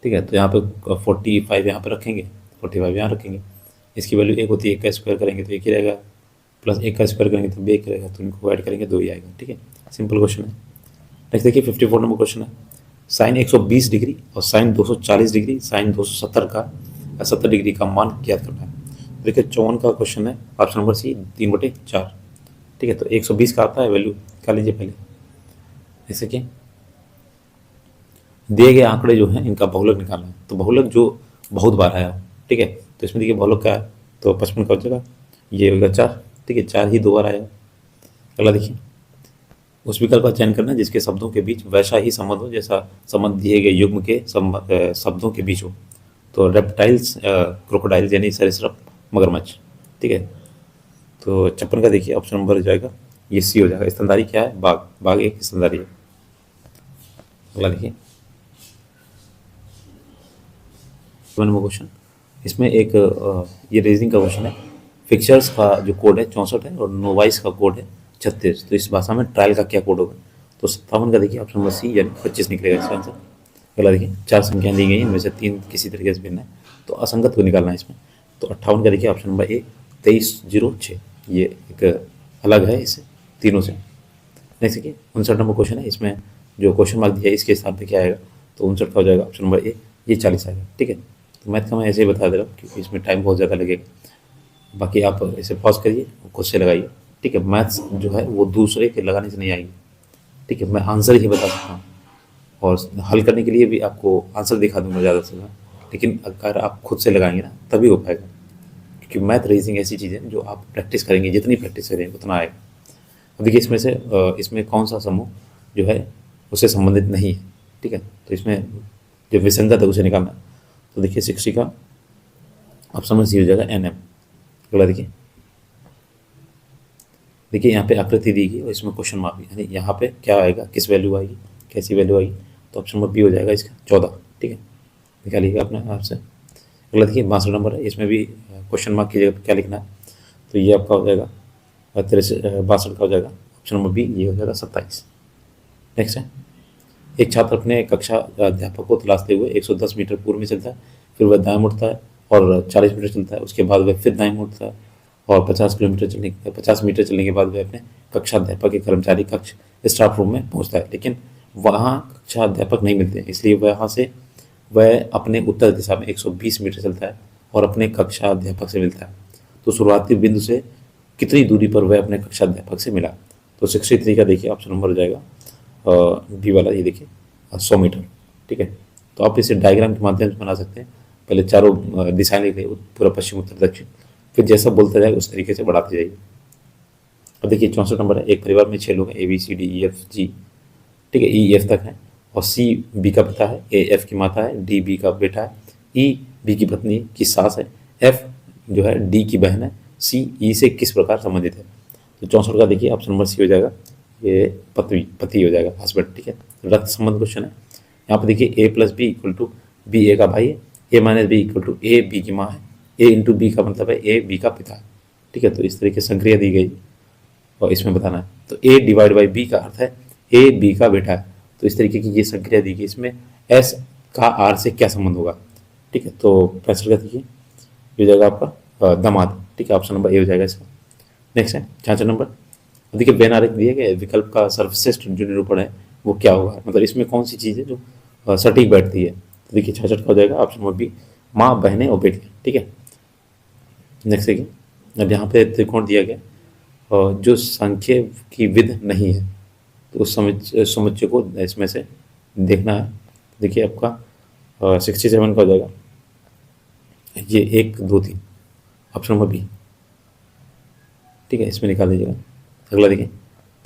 ठीक है, तो यहाँ पे 45 यहाँ पे रखेंगे, 45 यहाँ रखेंगे। इसकी वैल्यू 1 होती है, 1 का स्क्वायर करेंगे तो 1 ही रहेगा, प्लस 1 का स्क्वायर करेंगे तो 1 रहेगा, तो इनको ऐड करेंगे 2 ही आएगा। ठीक है, सिंपल क्वेश्चन है। नेक्स्ट देखिए 54 नंबर क्वेश्चन है, साइन 120 डिग्री और साइन 240 डिग्री, साइन 270 का 70 डिग्री का मान ज्ञात करना है। देखिए 54 का क्वेश्चन है, ऑप्शन नंबर सी 3/4। ठीक है, तो 120 का आता है वैल्यू, निकाल लीजिए पहले। जैसे कि दिए गए आंकड़े जो हैं इनका बहुलक निकालना है, तो बहुलक जो बहुत बार आया हो। ठीक है, तो इसमें देखिए बहुलक क्या है, तो 55 का हो जाएगा, ये होगा 4। ठीक है, 4 ही 2 बार आया। अगला देखिए उस विकल्प का चयन करना जिसके शब्दों के बीच वैसा ही संबंध हो जैसा संबंध दिए गए युग्म के शब्दों के बीच हो। तो रेप्टाइल्स, क्रोकोडाइल्स यानी सरीसृप, मगरमच्छ। ठीक है, तो 56 का देखिए ऑप्शन नंबर हो जाएगा ये सी हो जाएगा। स्तनधारी क्या है, बाघ, बाघ एक स्तनधारी है। अगला देखिए क्वेश्चन, इसमें एक ये रीजनिंग का क्वेश्चन है, फिक्चर्स का जो कोड है 64 है और नोवाइस का कोड है 36। तो इस भाषा में ट्रायल का क्या कोड होगा। तो 57 का देखिए ऑप्शन नंबर सी यानी 25 निकलेगा इसका आंसर। अगला देखिए 4 संख्याएं दी गई हैं, इनमें से 3 किसी तरीके से भिन्न है, तो असंगत को निकालना है इसमें। तो 58 का देखिए ऑप्शन नंबर ए 2306, ये एक अलग है इस तीनों से। नेक्स्ट देखिए 59 नंबर क्वेश्चन है, इसमें जो क्वेश्चन मार्क दिया है इसके हिसाब से क्या आएगा, तो 59 का हो जाएगा ऑप्शन नंबर ए, ये 40 आएगा। ठीक है, तो मैथ का मैं ऐसे ही बता दे रहा हूँ क्योंकि इसमें टाइम बहुत ज़्यादा लगेगा। बाकी आप इसे पॉज करिए, खुद से लगाइए। ठीक है, मैथ्स जो है वो दूसरे के लगाने से नहीं आएगी। ठीक है, मैं आंसर ही बता सकता हूँ और हल करने के लिए भी आपको आंसर दिखा दूंगा ज़्यादा से ज़्यादा, लेकिन अगर आप खुद से लगाएंगे ना तभी हो पाएगा, क्योंकि मैथ रीजनिंग ऐसी चीज़ है जो आप प्रैक्टिस करेंगे, जितनी प्रैक्टिस करेंगे उतना आएगा। अब देखिए इसमें से इसमें कौन सा समूह जो है उससे संबंधित नहीं है। ठीक है, तो इसमें जो विसंगत है उसे निकालना। तो देखिए 60 का ऑप्शन नंबर सी हो जाएगा एन एम। अगला देखिए, देखिए यहाँ पे आकृति दी गई और इसमें क्वेश्चन मार्क, यानी यहाँ पे क्या आएगा, किस वैल्यू आएगी, कैसी वैल्यू आएगी, तो ऑप्शन नंबर बी हो जाएगा इसका 14। ठीक है, निकालिएगा अपने आपसे। अगला देखिए 62 नंबर है, इसमें भी क्वेश्चन मार्क की जगह क्या लिखना है, तो ये आपका हो जाएगा 62 का हो जाएगा ऑप्शन नंबर बी, ये हो जाएगा 27। नेक्स्ट है, एक छात्र अपने कक्षा अध्यापक को तलाशते हुए 110 मीटर पूर्व में चलता है, फिर वह दाएं मुड़ता है और 40 मीटर चलता है, उसके बाद वह फिर दाएं मुड़ता है और 50 मीटर चलने के बाद वह अपने कक्षा अध्यापक के कर्मचारी कक्ष स्टाफ रूम में पहुंचता है, लेकिन वहाँ कक्षा अध्यापक नहीं मिलते, इसलिए वहाँ से वह अपने उत्तर दिशा में 120 मीटर चलता है और अपने कक्षा अध्यापक से मिलता है। तो शुरुआती बिंदु से कितनी दूरी पर वह अपने कक्षा अध्यापक से मिला, तो 63 का देखिए ऑप्शन नंबर हो जाएगा बी वाला, ये देखिए 100 मीटर। ठीक है, तो आप इसे डायग्राम के माध्यम से बना सकते हैं। पहले चारों दिशाएं लिख रही पूरा पश्चिम उत्तर दक्षिण, फिर जैसा बोलता जाए उस तरीके से बढ़ाते जाइए। अब देखिए 64 नंबर है, एक परिवार में 6 लोग हैं, A B C D E F G. ठीक है, ई एफ तक है और सी बी का पिता है, ए एफ की माता है, डी बी का बेटा है, ई बी की पत्नी की सास है, एफ जो है डी की बहन है, सी ई से किस प्रकार संबंधित है। तो 64 का देखिए ऑप्शन नंबर सी हो जाएगा, ये पति हो जाएगा, हस्बैंड। ठीक है, रक्त संबंध क्वेश्चन है। यहाँ पर देखिए A plus B equal to B A का भाई है, A minus B equal to A B की माँ है, ए इंटू बी का मतलब है ए बी का पिता है। ठीक है, तो इस तरीके से संक्रिया दी गई और इसमें बताना है। तो ए डिवाइड बाई बी का अर्थ है ए बी का बेटा है, तो इस तरीके की ये संक्रिया दी गई। इसमें एस का आर से क्या संबंध होगा। ठीक है, तो 65 का देखिए ये हो जाएगा आपका दामाद। ठीक है, ऑप्शन नंबर ए हो जाएगा इसका। नेक्स्ट है 66 नंबर, देखिए बेन आरेख दिए गए विकल्प का सर्वश्रेष्ठ जो निरूपण है वो क्या होगा, मतलब इसमें कौन सी चीज़ है जो सटीक बैठती है। तो देखिए 66 का हो जाएगा ऑप्शन नंबर बी, माँ बहनें और बेटियाँ। ठीक है, नेक्स्ट देखिए, अब यहाँ पे त्रिकोण दिया गया और जो संख्या की विध नहीं है तो उस समुच्चय को इसमें से देखना है। देखिए आपका 67 का हो जाएगा ये 1 2 3 ऑप्शन नंबर बी। ठीक है, इसमें निकाल दीजिएगा। अगला देखिए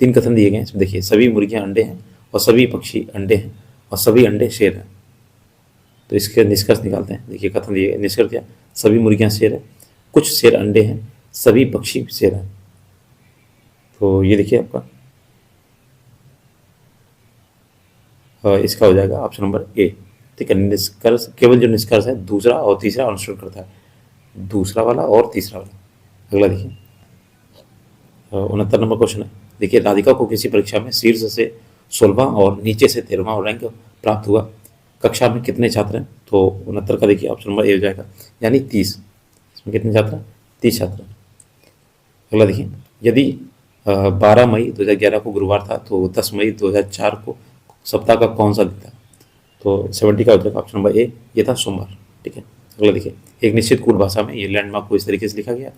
3 कथन दिए गए हैं इसमें, देखिए सभी मुर्गियाँ अंडे हैं और सभी पक्षी अंडे हैं और सभी अंडे शेर हैं। तो इसके निष्कर्ष निकालते हैं। देखिए कथन दिए गए, निष्कर्ष क्या, सभी मुर्गियाँ शेर है, कुछ शेर अंडे हैं, सभी पक्षी शेर हैं। तो ये देखिए आपका इसका हो जाएगा ऑप्शन नंबर ए। ठीक है, निष्कर्ष केवल जो निष्कर्ष है दूसरा और तीसरा अनुसरण करता है, दूसरा वाला और तीसरा वाला। अगला देखिए 69 नंबर क्वेश्चन है, देखिए राधिका को किसी परीक्षा में शीर्ष से 16वां और नीचे से 13वां रैंक प्राप्त हुआ, कक्षा में कितने छात्र हैं, तो 69 का देखिए ऑप्शन नंबर ए हो जाएगा, यानी 30। इसमें कितने छात्र हैं, 30 छात्र। अगला देखिए, यदि 12 मई 2011 को गुरुवार था तो 10 मई 2004 को सप्ताह का कौन सा दिन था, तो 70 का हो जाएगा ऑप्शन नंबर ए, ये था सोमवार। ठीक है, अगला देखिए, एक निश्चित कोड भाषा में ये लैंडमार्क को इस तरीके से लिखा गया,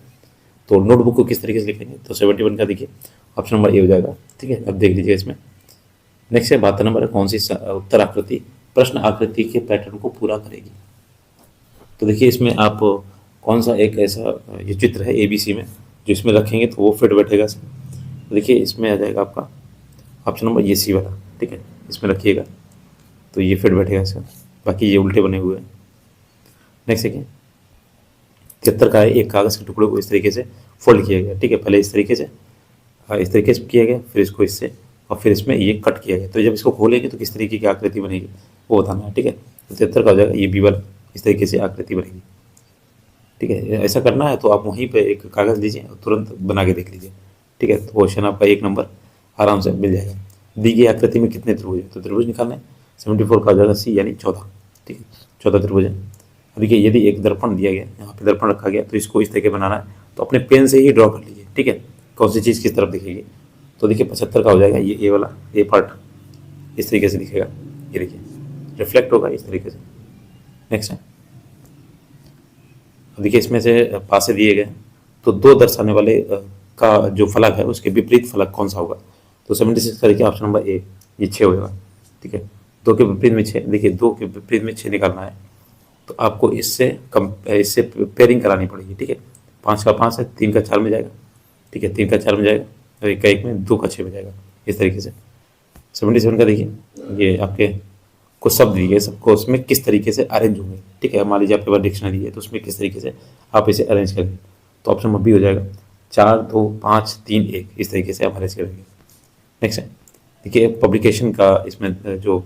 तो नोटबुक को किस तरीके से लिखेंगे, तो 71 का देखिए ऑप्शन नंबर ए हो जाएगा। ठीक है, अब देख लीजिए इसमें। नेक्स्ट है 72 नंबर है, कौन सी उत्तर आकृति प्रश्न आकृति के पैटर्न को पूरा करेगी। तो देखिए इसमें आप कौन सा एक ऐसा ये चित्र है ABC में जो इसमें रखेंगे तो वो फिट बैठेगा इसमें। तो देखिए इसमें आ जाएगा आपका ऑप्शन नंबर ये सी वाला। ठीक है, इसमें रखिएगा तो ये फिट बैठेगा इसका, बाकी ये उल्टे बने हुए हैं। नेक्स्ट देखिए 73 का है, एक कागज़ के टुकड़े को इस तरीके से फोल्ड किया गया। ठीक है, पहले इस तरीके से किया गया, फिर इसको इससे और फिर इसमें ये कट किया गया। तो जब इसको खोलेंगे तो किस तरीके की आकृति बनेगी वो बताना है। ठीक है, तो 73 का हो जाएगा ये बी वाला, इस तरीके से आकृति बनेगी। ठीक है, ऐसा करना है तो आप वहीं पे एक कागज़ लीजिए और तुरंत बना के देख लीजिए। ठीक है, तो क्वेश्चन आपका 1 नंबर आराम से मिल जाएगा। दी गई आकृति में कितने त्रिभुज हैं, तो त्रिभुज निकालना है। 74 का हो जाएगा सी, यानी 14। ठीक है, 14 त्रिभुज है। देखिए यदि एक दर्पण दिया गया, यहाँ पे दर्पण रखा गया तो इसको इस तरीके बनाना है, तो अपने पेन से ही ड्रॉ कर लीजिए। ठीक है, कौन सी चीज़ किस तरफ दिखेगी। तो देखिए 75 का हो जाएगा ये ए वाला, ए पार्ट इस तरीके से दिखेगा, ये देखिए रिफ्लेक्ट होगा इस तरीके से। नेक्स्ट है, देखिए इसमें से पासे दिए गए तो दो दर्शाने वाले का जो फलक है उसके विपरीत फलक कौन सा होगा। तो 76 का देखिए ऑप्शन नंबर ए, ये 6 होगा। ठीक है, 2 के विपरीत में 6, देखिए 2 के विपरीत में 6 निकालना है तो आपको इससे पेयरिंग करानी पड़ेगी। ठीक है, 5 का 5 है, 3 का 4 में जाएगा। ठीक है, 3 का 4 में जाएगा और 1 का 1 में, 2 का 6 में जाएगा इस तरीके से। 77 का देखिए ये आपके कुछ शब्द दिए गए, सबको उसमें किस तरीके से अरेंज होंगे। ठीक है, मान लीजिए आपके पास डिक्शनरी है तो उसमें किस तरीके से आप इसे अरेंज करेंगे। तो ऑप्शन नंबर बी हो जाएगा, 4 2 5 3 1 इस तरीके से आप अरेंज करेंगे। नेक्स्ट है, देखिए पब्लिकेशन का इसमें जो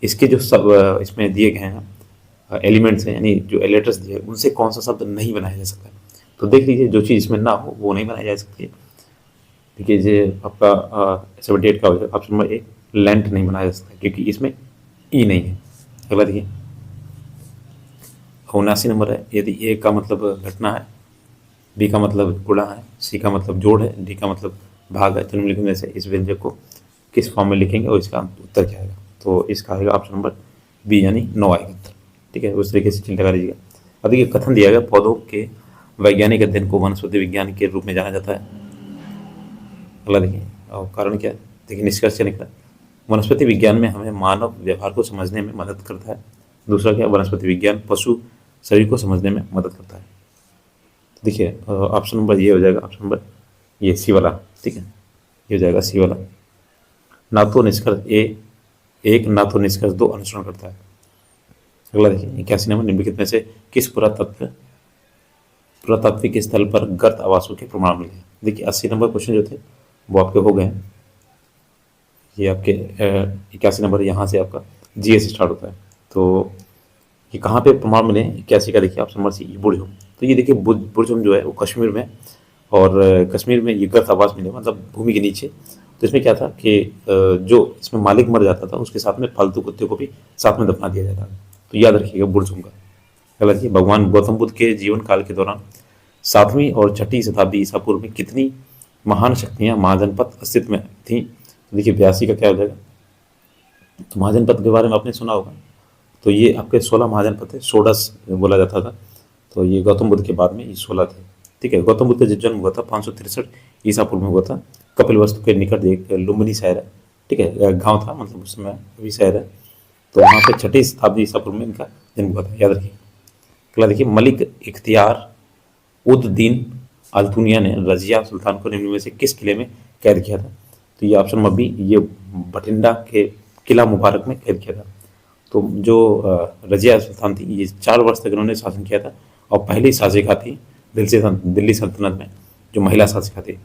इसके जो सब इसमें दिए गए हैं एलिमेंट्स हैं, यानी जो लेटर्स दिए उनसे कौन सा शब्द नहीं बनाया जा सकता। तो देख लीजिए जो चीज़ इसमें ना हो वो नहीं बनाई जा सकती है। देखिए ये आपका 78 का हो जाएगा ऑप्शन नंबर ए, लेंथ नहीं बनाया जा सकता क्योंकि इसमें ई नहीं है। अगला देखिए 79 नंबर है, यदि ए का मतलब घटना है, बी का मतलब गुणा है, सी का मतलब जोड़ है, डी का मतलब भाग है, तो निम्नलिखित में से इस व्यंजक को किस फॉर्म में लिखेंगे और इसका उत्तर क्या आएगा। तो इसका आएगा ऑप्शन नंबर बी यानी 9 आएगा उत्तर। ठीक है, उस तरीके से चिन्ह लगा लीजिएगा। अब देखिए कथन दिया गया, पौधों के वैज्ञानिक अध्ययन को वनस्पति विज्ञान के रूप में जाना जाता है। अगला देखिए, और कारण क्या है, देखिए निष्कर्ष क्या निकला, वनस्पति विज्ञान में हमें मानव व्यवहार को समझने में मदद करता है। दूसरा क्या, वनस्पति विज्ञान पशु शरीर को समझने में मदद करता है। तो देखिए ऑप्शन नंबर ये हो जाएगा, ऑप्शन नंबर ये सी वाला। ठीक है, ये हो जाएगा सी वाला। ना तो निष्कर्ष ए एक, ना तो निष्कर्ष 2 अनुसरण करता है। अगला देखिए 81 नंबर, निम्नलिखित में से किस पुरातात्विक स्थल पर गर्त आवासों के प्रमाण मिले। देखिए 80 नंबर क्वेश्चन जो थे वो आपके हो गए हैं। ये आपके 81 नंबर यहाँ से आपका जी से स्टार्ट होता है। तो ये कहाँ पे प्रमाण मिले 81 का, देखिए ऑप्शन नंबर सी बुर्जुम। तो ये देखिए बुर्जुम जो है वो कश्मीर में, और कश्मीर में ये गर्त आवास मिले मतलब भूमि के नीचे। तो इसमें क्या था कि जो इसमें मालिक मर जाता था उसके साथ में फालतू कुत्ते को भी साथ में दफना दिया जाता था। तो याद रखिएगा बुर्जुम का। अगला देखिए, भगवान गौतम बुद्ध के जीवन काल के दौरान 7वीं और 6ठी शताब्दी ईसा पूर्व में कितनी महान शक्तियाँ महाजनपद अस्तित्व में थी। तो देखिए 82 का क्या हो जाएगा, तो महाजनपद के बारे में आपने सुना होगा। तो ये आपके 16 महाजनपद थे, षोडश बोला जाता था। तो ये गौतम बुद्ध के बाद में ये 16 थे। ठीक है, गौतम बुद्ध का जब जन्म हुआ था 563 ईसा पूर्व में हुआ था, कपिलवस्तु के निकट एक लुम्बिनी शहर है। ठीक है, गांव था मतलब उस समय, अभी शहर है। तो वहाँ पे 6ठी शताब्दी ईसा पूर्व में इनका जन्म हुआ था, याद रखिए। अगला देखिए, मलिक इख्तियार उद दीन अल दुनिया ने रजिया सुल्तान को निम्न में से किस किले में कैद किया था। तो ये ऑप्शन नंबर बी, ये बठिंडा के किला मुबारक में कैद किया था। तो जो रजिया सुल्तान थी ये 4 वर्ष तक इन्होंने शासन किया था और पहली शासिका थी दिल्ली सल्तनत में जो महिला शासिका थी।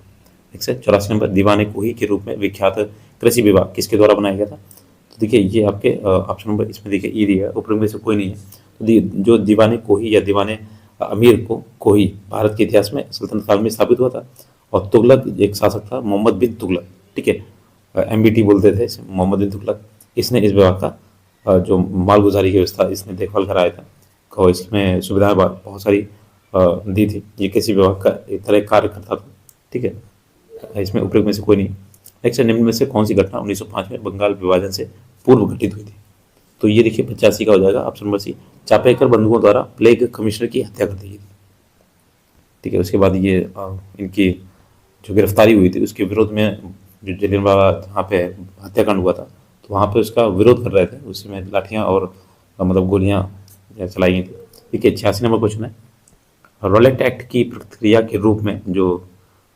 184 नंबर, दीवाने कोही के रूप में विख्यात कृषि विभाग किसके द्वारा बनाया गया था। तो देखिए ये आपके ऑप्शन नंबर इसमें देखिए ई दिया है, ऊपर में से कोई नहीं है। तो जो दीवाने कोही या दीवाने अमीर को कोही भारत के इतिहास में सल्तनत काल में स्थापित हुआ था। और तुगलक एक शासक था मोहम्मद बिन तुगलक। ठीक है, MBT बोलते थे मोहम्मद बिन तुगलक। इसने इस विभाग का जो मालगुजारी की व्यवस्था इसने देखभाल कराया था और इसमें सुविधाएं बहुत सारी दी थी। ये किसी विभाग का एक तरह कार्य करता था। ठीक है, इसमें उपयोग में से कोई नहीं। नेक्स्ट, निम्न में से कौन सी घटना 1905 में बंगाल विभाजन से पूर्व घटित हुई थी। तो ये देखिए 85 का हो जाएगा ऑप्शन नंबर सी, चापेकर बंधुओं द्वारा प्लेग कमिश्नर की हत्या कर दी गई थी। ठीक है, उसके बाद ये इनकी जो गिरफ्तारी हुई थी उसके विरोध में जो जलियांवाला जहाँ पे हत्याकांड हुआ था तो वहाँ पे उसका विरोध कर रहे थे, उसमें लाठियाँ और मतलब गोलियाँ चलाई गई थी। ठीक है, 86 नंबर क्वेश्चन है, रोलेट एक्ट की प्रतिक्रिया के रूप में जो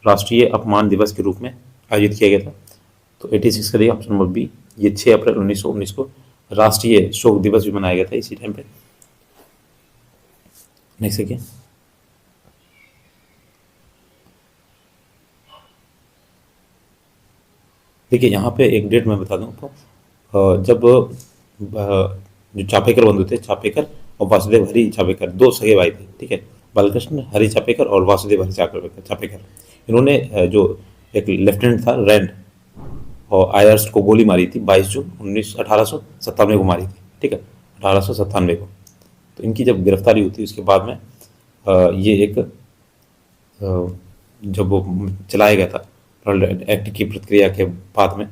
राष्ट्रीय अपमान दिवस के रूप में आयोजित किया गया था। तो 86 का दिया ऑप्शन नंबर बी, ये 6 अप्रैल 1919 को राष्ट्रीय शोक दिवस भी मनाया गया था इसी टाइम पे। नेक्स्ट देखिए, देखिए यहाँ पे एक डेट मैं बता दूं आपको, जब जो चापेकर बंधु थे, चापेकर और वासुदेव हरि चापेकर 2 सगे भाई थे। ठीक है, बालकृष्ण हरि चापेकर और वासुदेव हरि चापेकर इन्होंने जो एक लेफ्टिनेंट था रैंड और आयर्स को गोली मारी थी 22 जून 1897 को मारी थी। ठीक है, 1897 को। तो इनकी जब गिरफ्तारी हुई थी उसके बाद में ये एक जब वो चलाया गया था पेट्रोल एक्ट की प्रक्रिया के बाद में।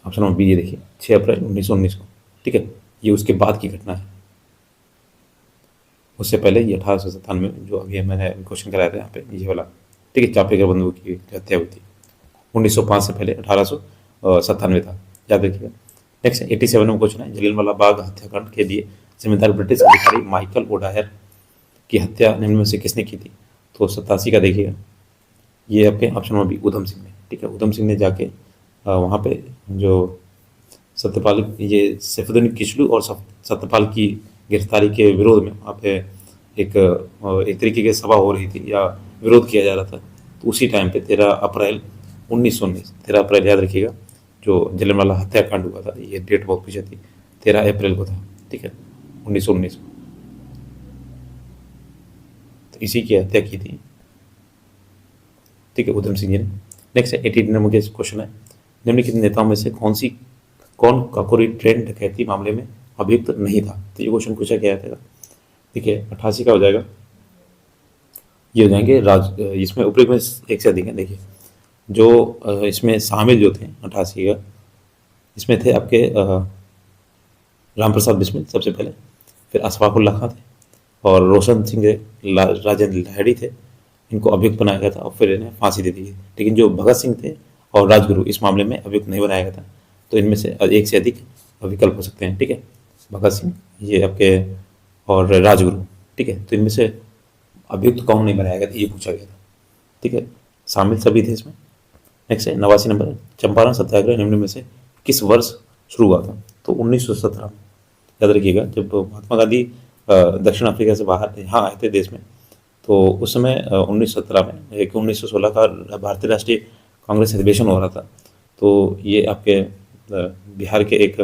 ऑप्शन नंबर बी ये देखिए 6 अप्रैल 1919 को, ठीक है। ये उसके बाद की घटना है, उससे पहले ये 1897 में जो अभी मैंने क्वेश्चन कराया था यहाँ पे ये वाला, ठीक है, चापेकर बंधुओं की हत्या हुई थी। 1905 से पहले 1897 था, याद रखिएगा। नेक्स्ट 87 में क्वेश्चन है, जलियांवाला बाग हत्याकांड के लिए जिम्मेदार ब्रिटिश अधिकारी माइकल ओडायर की हत्या निम्न में से किसने की थी? तो 87 का देखिएगा, ये आपके ऑप्शन में भी उधम सिंह ने, ठीक है। उधम सिंह ने जाके वहाँ पे जो सत्यपाल, ये सैफुद्दीन किचलू और सत्यपाल की गिरफ्तारी के विरोध में वहाँ पे एक तरीके की सभा हो रही थी या विरोध किया जा रहा था। तो उसी टाइम पे 13 अप्रैल 1919, 13 अप्रैल याद रखिएगा, जो जलियांवाला हत्याकांड हुआ था, ये डेट बहुत पीछे थी, 13 अप्रैल को था, ठीक है, 1919 को। तो इसी की हत्या की थी, ठीक है, उधम सिंह जी ने। नेक्स्ट 88 नंबर के क्वेश्चन है, निम्नलिखित नेताओं में से कौन काकोरी ट्रेन डकैती मामले में अभियुक्त नहीं था? तो ये क्वेश्चन पूछा गया था, ठीक है। 88 का हो जाएगा, ये हो जाएंगे इसमें उपयुक्त में एक से अधिक है। देखिए जो इसमें शामिल जो थे 88 का, इसमें थे आपके राम प्रसाद बिस्मिल सबसे पहले, फिर अशफाकुल्ला खां थे, और रोशन सिंह राजेंद्र लाहिड़ी थे, इनको अभियुक्त बनाया गया था और फिर इन्हें फांसी दे दी गई। लेकिन जो भगत सिंह थे और राजगुरु इस मामले में अभियुक्त नहीं बनाया गया था। तो इनमें से एक से अधिक विकल्प हो सकते हैं, ठीक है। भगत सिंह, ये आपके, और राजगुरु, ठीक है। तो इनमें से अभियुक्त कौन नहीं बनाया गया था, ये पूछा गया था, ठीक है। शामिल सभी थे इसमें। नेक्स्ट है 89 नंबर, चंपारण सत्याग्रह निम्न में से किस वर्ष शुरू हुआ था? तो 1917 में, याद रखिएगा, जब महात्मा गांधी दक्षिण अफ्रीका से बाहर यहाँ आए थे देश में, तो उस समय 1917 में, एक 1916 का भारतीय राष्ट्रीय कांग्रेस अधिवेशन हो रहा था। तो ये आपके बिहार के एक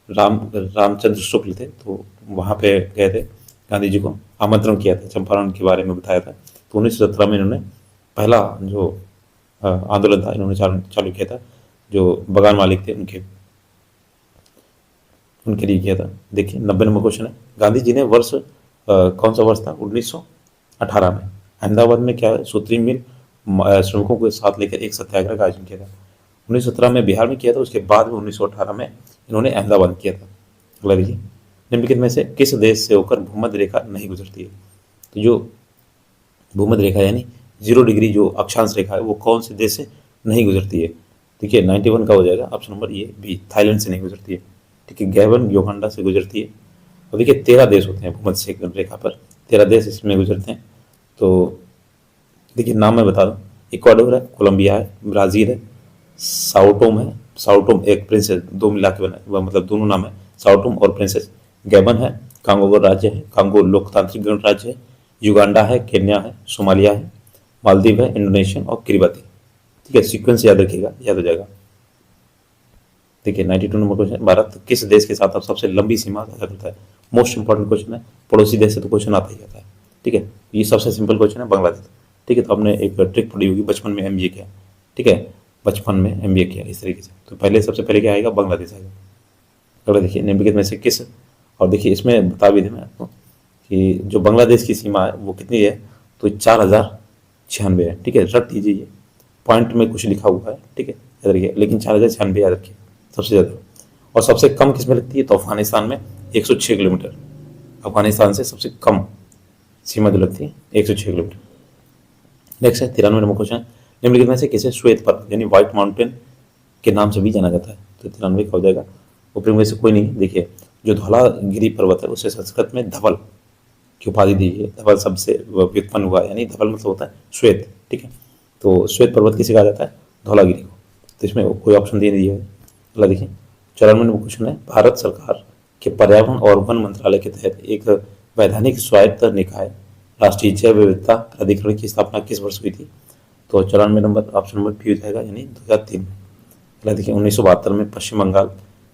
रामचंद्र शुक्ल थे, तो वहाँ पे गए थे, गांधी जी को आमंत्रण किया था, चंपारण के बारे में बताया था। तो 1917 में इन्होंने पहला जो आंदोलन था इन्होंने चालू किया था, जो बगान मालिक थे उनके लिए किया था। देखिए 90 नंबर क्वेश्चन है, गांधी जी ने कौन सा वर्ष था? 1918 में अहमदाबाद में क्या सूत्री मिल श्रमिकों को साथ लेकर एक सत्याग्रह का आयोजन किया था। 1917 में बिहार में किया था, उसके बाद में 1918 में इन्होंने अहमदाबाद में किया था। अगला देखिए, निम्नलिखित में से किस देश से होकर भूमध्य रेखा नहीं गुजरती है? तो जो भूमध्य रेखा यानी 0 डिग्री जो अक्षांश रेखा है, वो कौन से देश से नहीं गुजरती है? देखिए 91 का हो जाएगा ऑप्शन नंबर ये बी, थाईलैंड से नहीं गुजरती है, ठीक है। गैबन, योगांडा से गुजरती है। और देखिए 13 देश होते हैं भूमध्य रेखा पर, 13 देश इसमें गुजरते हैं। तो देखिए नाम मैं बता दूं, इक्वाडोर है, कोलंबिया है, ब्राज़ील है, साओटोम है, साओटोम एक प्रिंसेस, दो मिला के बना, मतलब दोनों नाम है, साओटोम और प्रिंसेस। गैबन है, कांगो गणराज्य है, कांगो लोकतांत्रिक गणराज्य है, युगांडा है, केन्या है, सोमालिया है, मालदीव है, इंडोनेशियन और किरिबाती, ठीक है। सीक्वेंस याद रखिएगा, याद हो जाएगा। देखिए 92 नंबर क्वेश्चन, भारत किस देश के साथ अब सबसे लंबी सीमा साझा करता है? मोस्ट इंपॉर्टेंट क्वेश्चन है, पड़ोसी देश से तो क्वेश्चन आता ही आता है, ठीक है। ये सबसे सिंपल क्वेश्चन है, बांग्लादेश, ठीक है। तो आपने एक ट्रिक पढ़ी होगी बचपन में, एमबीए किया, ठीक है, बचपन में एमबीए किया इस तरीके से। तो पहले सबसे पहले क्या आएगा? बांग्लादेश आएगा। अगला देखिए, निम्नलिखित में से किस, और देखिए इसमें बता भी दें मैं आपको कि जो बांग्लादेश की सीमा है वो कितनी है? तो 4096 है, ठीक है। रट दीजिए, ये पॉइंट में कुछ लिखा हुआ है, ठीक है, याद रखिए, लेकिन 4096 याद रखिए सबसे ज़्यादा। और सबसे कम किस में लगती है? तो अफगानिस्तान में 106 किलोमीटर, अफगानिस्तान से सबसे कम सीमा जो लगती है 106 किलोमीटर। नेक्स्ट है 93 नंबर क्वेश्चन, निम्नलिखित में से किसे श्वेत पर्वत यानी व्हाइट माउंटेन के नाम से भी जाना जाता है? तो 93 का हो जाएगा, ऊपरी में से कोई नहीं। देखिए जो धौलागिरी पर्वत है उसे संस्कृत में धवल की उपाधि दी है, धवल शब्द से व्युत्पन्न हुआ, यानी धवल मतलब होता है श्वेत, ठीक है। तो श्वेत पर्वत किसे कहा जाता है? धौलागिरी को। तो इसमें कोई ऑप्शन दे दिया है। अगला देखिए 94 नंबर क्वेश्चन है, भारत सरकार के पर्यावरण और वन मंत्रालय के तहत एक वैधानिक स्वायत्त निकाय राष्ट्रीय जैव विविधता प्राधिकरण की स्थापना किस वर्ष हुई थी? तो 94 नंबर ऑप्शन नंबर बी हो जाएगा, यानी 2003 में। अगला देखिए 1972 में पश्चिम बंगाल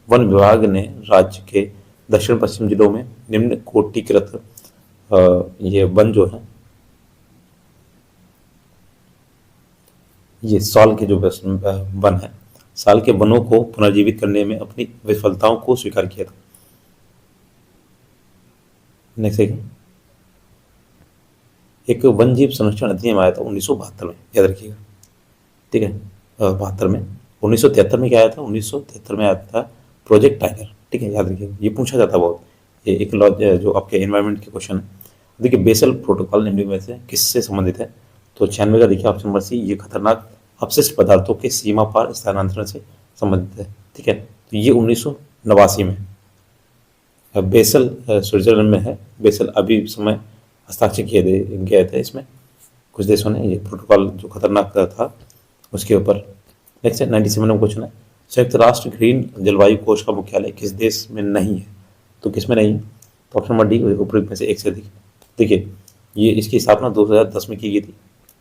वन विभाग ने राज्य के दक्षिण पश्चिम जिलों में निम्न कोटिकृत ये वन जो है, ये साल के जो वन है, साल के वनों को पुनर्जीवित करने में अपनी विफलताओं को स्वीकार किया था। नेक्स्ट एक वन जीव संरक्षण अधिनियम आया था 1972 में, याद रखिएगा, ठीक है, 72 में। 1973 में क्या आया था? 1973 में आया था प्रोजेक्ट टाइगर, ठीक है, याद रखिएगा, ये पूछा जाता है बहुत, ये एक जो आपके एनवायरनमेंट के क्वेश्चन है। देखिए बेसल प्रोटोकॉल निम्न में से किससे संबंधित है? तो 96 का देखिए ऑप्शन नंबर सी, ये खतरनाक अपशिष्ट पदार्थों के सीमा पार स्थानांतरण से संबंधित है, ठीक है। तो ये 1989 में बेसल स्विट्जरलैंड में है। बेसल अभी समय हस्ताक्षर किए गए थे इसमें कुछ देशों ने, ये प्रोटोकॉल जो खतरनाक था उसके ऊपर। नेक्स्ट है 97 में क्वेश्चन है, संयुक्त राष्ट्र ग्रीन जलवायु कोष का मुख्यालय किस देश में नहीं है? तो किस में नहीं है? तो ऑप्शन नंबर डी, उपरोक्त में से एक से अधिक। देखिए ये इसकी स्थापना 2010 में की गई थी,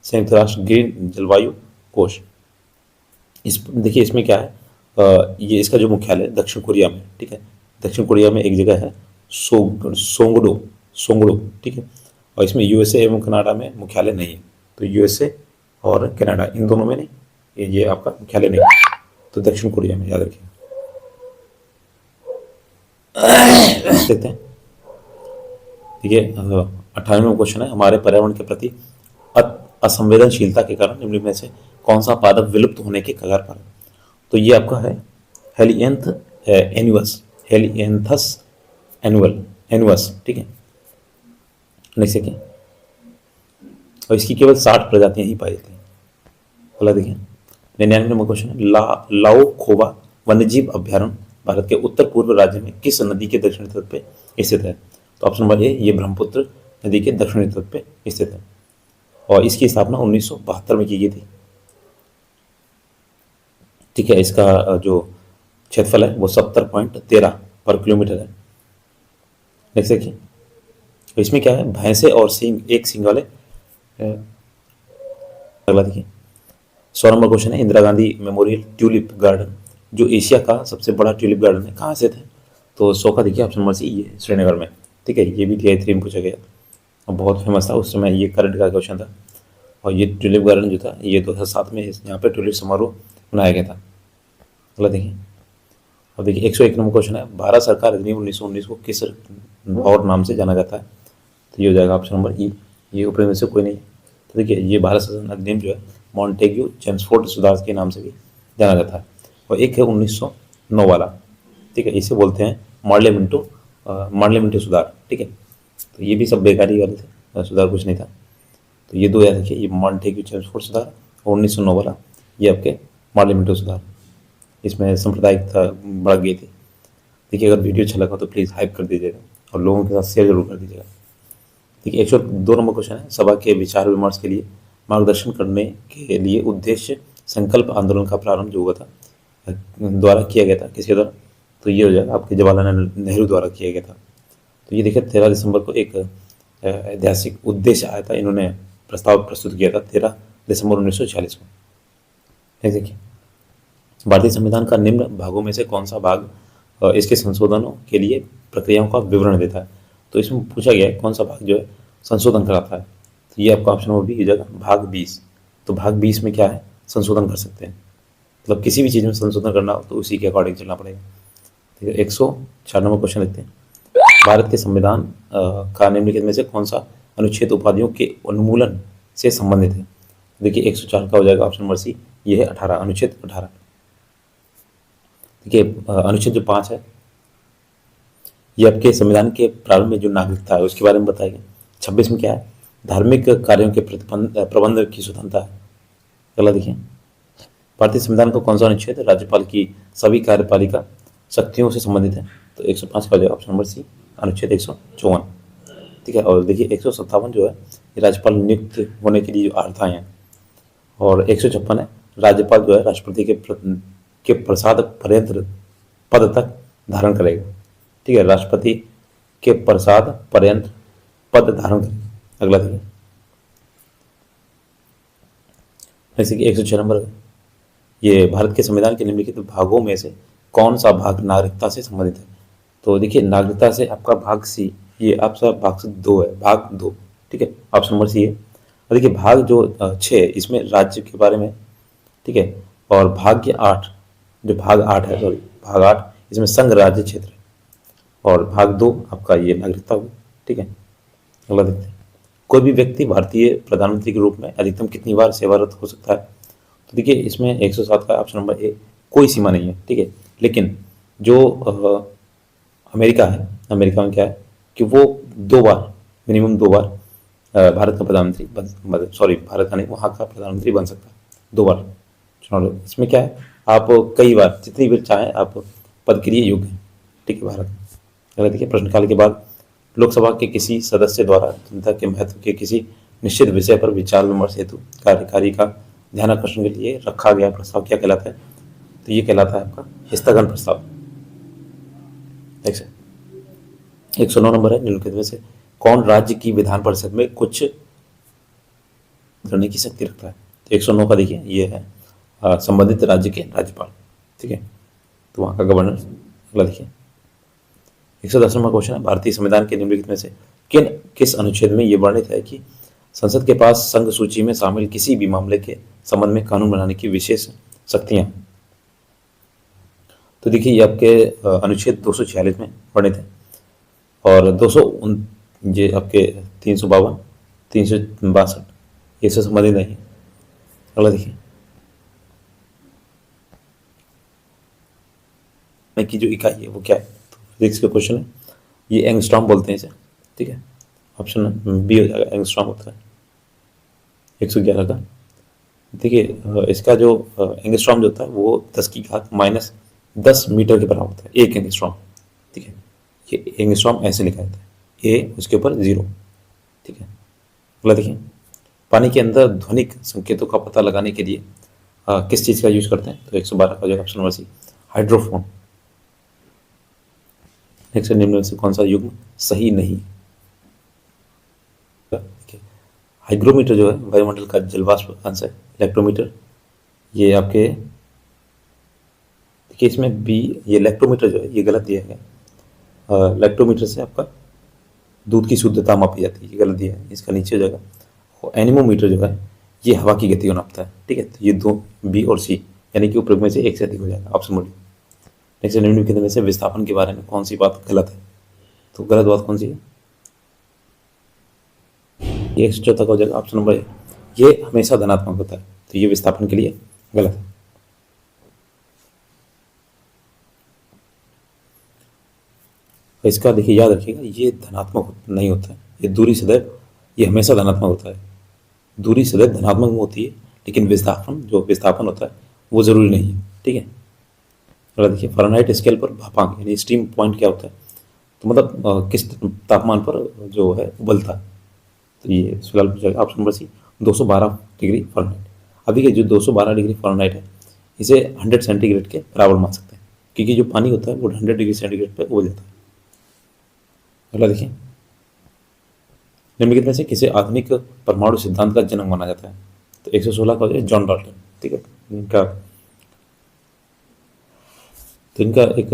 संयुक्त राष्ट्र ग्रीन जलवायु कोष। इस देखिए इसमें क्या है, ये इसका जो मुख्यालय दक्षिण कोरिया में, ठीक है, दक्षिण कोरिया में एक जगह है सोंगडो, ठीक है। और इसमें यूएसए एवं कनाडा में मुख्यालय नहीं है। तो यूएसए और कनाडा इन दोनों में नहीं, ये आपका मुख्यालय नहीं है, तो दक्षिण कोरिया में, याद रखिए। देखते हैं, देखिए 98वां क्वेश्चन है, हमारे पर्यावरण के प्रति असंवेदनशीलता के कारण निम्न में से कौन सा पादप विलुप्त होने के कगार पर है? तो ये आपका है हेलिएंथस एनुअस, ठीक है। नेक्स्ट देखिए, और इसकी केवल 60 प्रजातियां ही पाई जाती हैं। अगला देखिए 99वां क्वेश्चन है, लाओ खोवा वन्यजीव अभ्यारण्य भारत के उत्तर पूर्व राज्य में किस नदी के दक्षिणी तट पे स्थित है? तो ऑप्शन नंबर ए, ये ब्रह्मपुत्र नदी के दक्षिणी तट पे स्थित है, और इसकी स्थापना 1972 में की गई थी, ठीक है। इसका जो क्षेत्रफल है वो 70.13 पर किलोमीटर है। नेक्स्ट देखिए, तो इसमें क्या है, भैंसे और एक सींग वाले। अगला देखिए 100 नंबर क्वेश्चन है, Indira Gandhi memorial tulip garden जो एशिया का सबसे बड़ा ट्यूलिप गार्डन है, कहाँ से थे? तो 100 का देखिए ऑप्शन नंबर सी, ये श्रीनगर में, ठीक है। ये भी TI3 में पूछा गया और बहुत फेमस था उस समय, ये करंट का क्वेश्चन था। और ये ट्यूलिप गार्डन जो था ये 2007 में यहाँ पे ट्यूलिप समारोह मनाया गया था। अगला देखिए, अब देखिए 101 नंबर क्वेश्चन है, भारत सरकार अधिनियम 1919 को किस और नाम से जाना जाता है? तो ये हो जाएगा ऑप्शन नंबर ई, ये ऊपर में से कोई नहीं है। तो देखिए ये भारत शासन अधिनियम जो है मॉन्टेग्यू चेम्सफोर्ड सुधार के नाम से भी जाना जाता है। और एक है 1909 वाला, ठीक है, इसे बोलते हैं मार्लियामेंटो सुधार, ठीक है। तो ये भी सब बेकारी वाले थे, सुधार कुछ नहीं था। तो ये दो याद रखिए, ये मॉन्टेग्यू चेम्सफोर्ड सुधार और 1909 वाला ये आपके मार्लियामेंटो सुधार। इसमें सांप्रदायिकता बढ़ गई थी। देखिए अगर वीडियो अच्छा लगा तो प्लीज़ हाइप कर दीजिएगा और लोगों के साथ शेयर जरूर कर दीजिएगा। देखिए 102 नंबर क्वेश्चन है, सभा के विचार विमर्श के लिए मार्गदर्शन करने के लिए उद्देश्य संकल्प आंदोलन का प्रारंभ जो हुआ था द्वारा किया गया था, किसके द्वारा? तो ये हो जाएगा आपके जवाहरलाल नेहरू द्वारा किया गया था। तो ये देखिए 13 दिसंबर को एक ऐतिहासिक उद्देश्य आया था, इन्होंने प्रस्ताव प्रस्तुत किया था 13 दिसंबर 1946 में। देखिए भारतीय संविधान का निम्न भागों में से कौन सा भाग इसके संशोधनों के लिए प्रक्रियाओं का विवरण देता है? तो इसमें पूछा गया है कौन सा भाग जो है संशोधन कराता है। तो ये आपका ऑप्शन नंबर बी हो जाएगा, भाग 20। तो भाग 20 में क्या है, संशोधन कर सकते हैं, मतलब किसी भी चीज़ में संशोधन करना हो तो उसी के अकॉर्डिंग चलना पड़ेगा। ठीक है 104 नंबर क्वेश्चन देखते हैं, भारत के संविधान का निम्नलिखित में से कौन सा अनुच्छेद उपाधियों के उन्मूलन से संबंधित है? देखिए 104 का हो जाएगा ऑप्शन नंबर सी, ये है 18, अनुच्छेद 18। देखिए अनुच्छेद जो 5 है ये आपके संविधान के प्रारंभ में जो नागरिकता है उसके बारे में बताएगा। 26 में क्या है, धार्मिक कार्यों के प्रबंध की स्वतंत्रता है। अगला देखिए, भारतीय संविधान का कौन सा अनुच्छेद राज्यपाल की सभी कार्यपालिका शक्तियों से संबंधित है? तो 105 का हो जाएगा ऑप्शन नंबर सी, अनुच्छेद 154। ठीक है, और देखिए 157 जो है ये राज्यपाल नियुक्त होने के लिए जो अर्हताएं हैं, और 156 है राज्यपाल जो है राष्ट्रपति के प्रसाद पर्यंत पद तक धारण करेगा। ठीक है, राष्ट्रपति के प्रसाद पर्यंत पद धारण करेगा। अगला देखिए, जैसे कि 106 नंबर, ये भारत के संविधान के निम्नलिखित भागों में से कौन सा भाग नागरिकता से संबंधित है? तो देखिए नागरिकता से आपका भाग सी, ये आपका भाग से 2 है, भाग 2। ठीक है, ऑप्शन नंबर सी है। और देखिए भाग जो 6 इसमें राज्य के बारे में, ठीक है, और भाग 8 जो भाग 8 है, सॉरी भाग 8 इसमें संघ राज्य क्षेत्र है, और भाग 2 आपका ये नागरिकता हुई। ठीक है, अगला देखते हैं, कोई भी व्यक्ति भारतीय प्रधानमंत्री के रूप में अधिकतम कितनी बार सेवारत हो सकता है? तो देखिए इसमें 107 का ऑप्शन नंबर ए, कोई सीमा नहीं है, ठीक है। लेकिन जो अमेरिका है, अमेरिका में क्या है कि वो 2 बार, मिनिमम 2 बार भारत का प्रधानमंत्री सॉरी भारत का नहीं, वहाँ का प्रधानमंत्री बन सकता है 2 बार चुनाव लड़। इसमें क्या है, आप कई बार जितनी बार चाहें आप पद के लिए योग्य हैं, ठीक है। भारत में अगर देखिए प्रश्नकाल के बाद लोकसभा के किसी सदस्य द्वारा जनता के महत्व के किसी निश्चित विषय पर विचार विमर्श हेतु कार्यकारी का ध्यान आकर्षण के लिए रखा गया प्रस्ताव क्या कहलाता है? तो ये कहलाता है आपका स्थगन प्रस्ताव। 109 नंबर है, निम्नलिखित में से कौन राज्य की विधान परिषद में कुछ करने की शक्ति रखता है? तो 109 का देखिए ये है संबंधित राज्य के राज्यपाल, ठीक है, तो वहाँ का गवर्नर। अगला देखिए 110 नंबर क्वेश्चन है, भारतीय संविधान के निम्नलिखित में से किस अनुच्छेद में ये वर्णित है कि संसद के पास संघ सूची में शामिल किसी भी मामले के संबंध में कानून बनाने की विशेष शक्तियां? तो देखिए ये आपके अनुच्छेद 246 में वर्णित है, और 200 ये आपके 352, 362 ये से संबंधित नहीं है। अगला देखिए की जो इकाई है वो क्या है? तो फिजिक्स का क्वेश्चन है, ये एंगस्ट्रॉम बोलते हैं इसे, ठीक है। ऑप्शन बी हो जाएगा, एंगस्ट्रॉम होता है 111 का। देखिए इसका जो एंगस्ट्रॉम जो होता है वो 10⁻⁻10 मीटर के बराबर होता है, 1 एंगस्ट्रॉम, ठीक है। ये एंगस्ट्रॉम ऐसे लिखा जाता है, ए उसके ऊपर 0, ठीक है। अगला देखिए पानी के अंदर ध्वनिक संकेतों का पता लगाने के लिए किस चीज़ का यूज करते हैं? तो 112 का जो option number C, hydrophone. Next निम्न में से कौन सा युग्म सही नहीं? हाइग्रोमीटर जो है वायुमंडल का जलवाष्प अंश है, इलेक्ट्रोमीटर ये आपके, देखिए इसमें बी, ये इलेक्ट्रोमीटर जो है ये गलत दिया गया। इलेक्ट्रोमीटर से आपका दूध की शुद्धता मापी जाती है, ये गलत दिया है, इसका नीचे हो जाएगा। और एनीमोमीटर जो है ये हवा की गति को नापता है, ठीक है। तो ये 2 बी और सी, यानी कि उपयोग में से एक से अधिक हो जाएगा ऑप्शन बोलिए। नेक्स्ट निम्नलिखित में से विस्थापन के बारे में कौन सी बात गलत है? तो गलत बात कौन सी है? ये 114 का हो जाएगा ऑप्शन नंबर ए, ये हमेशा धनात्मक होता है, तो ये विस्थापन के लिए गलत है। तो इसका देखिए याद रखिएगा, ये धनात्मक नहीं होता है, ये दूरी सदैव, ये हमेशा धनात्मक होता है। दूरी सदैव धनात्मक में होती है, लेकिन विस्थापन होता है वो जरूरी नहीं है, ठीक है। अगला देखिए फ़ारेनहाइट स्केल पर भापांक यानी स्टीम पॉइंट क्या होता है? तो मतलब किस तापमान पर जो है उबलता है, तो ये फिलहाल option number C, 212 degree Fahrenheit. अभी के जो 212 डिग्री फ़ारेनहाइट है इसे 100 सेंटीग्रेड के बराबर मान सकते हैं, क्योंकि जो पानी होता है वो 100 डिग्री सेंटीग्रेड पर उबल जाता है। अगला देखिए निम्नलिखित में से किसे आधुनिक परमाणु सिद्धांत का जनक माना जाता है? तो 116 का हो जाए जॉन डाल्टन, ठीक है। इनका एक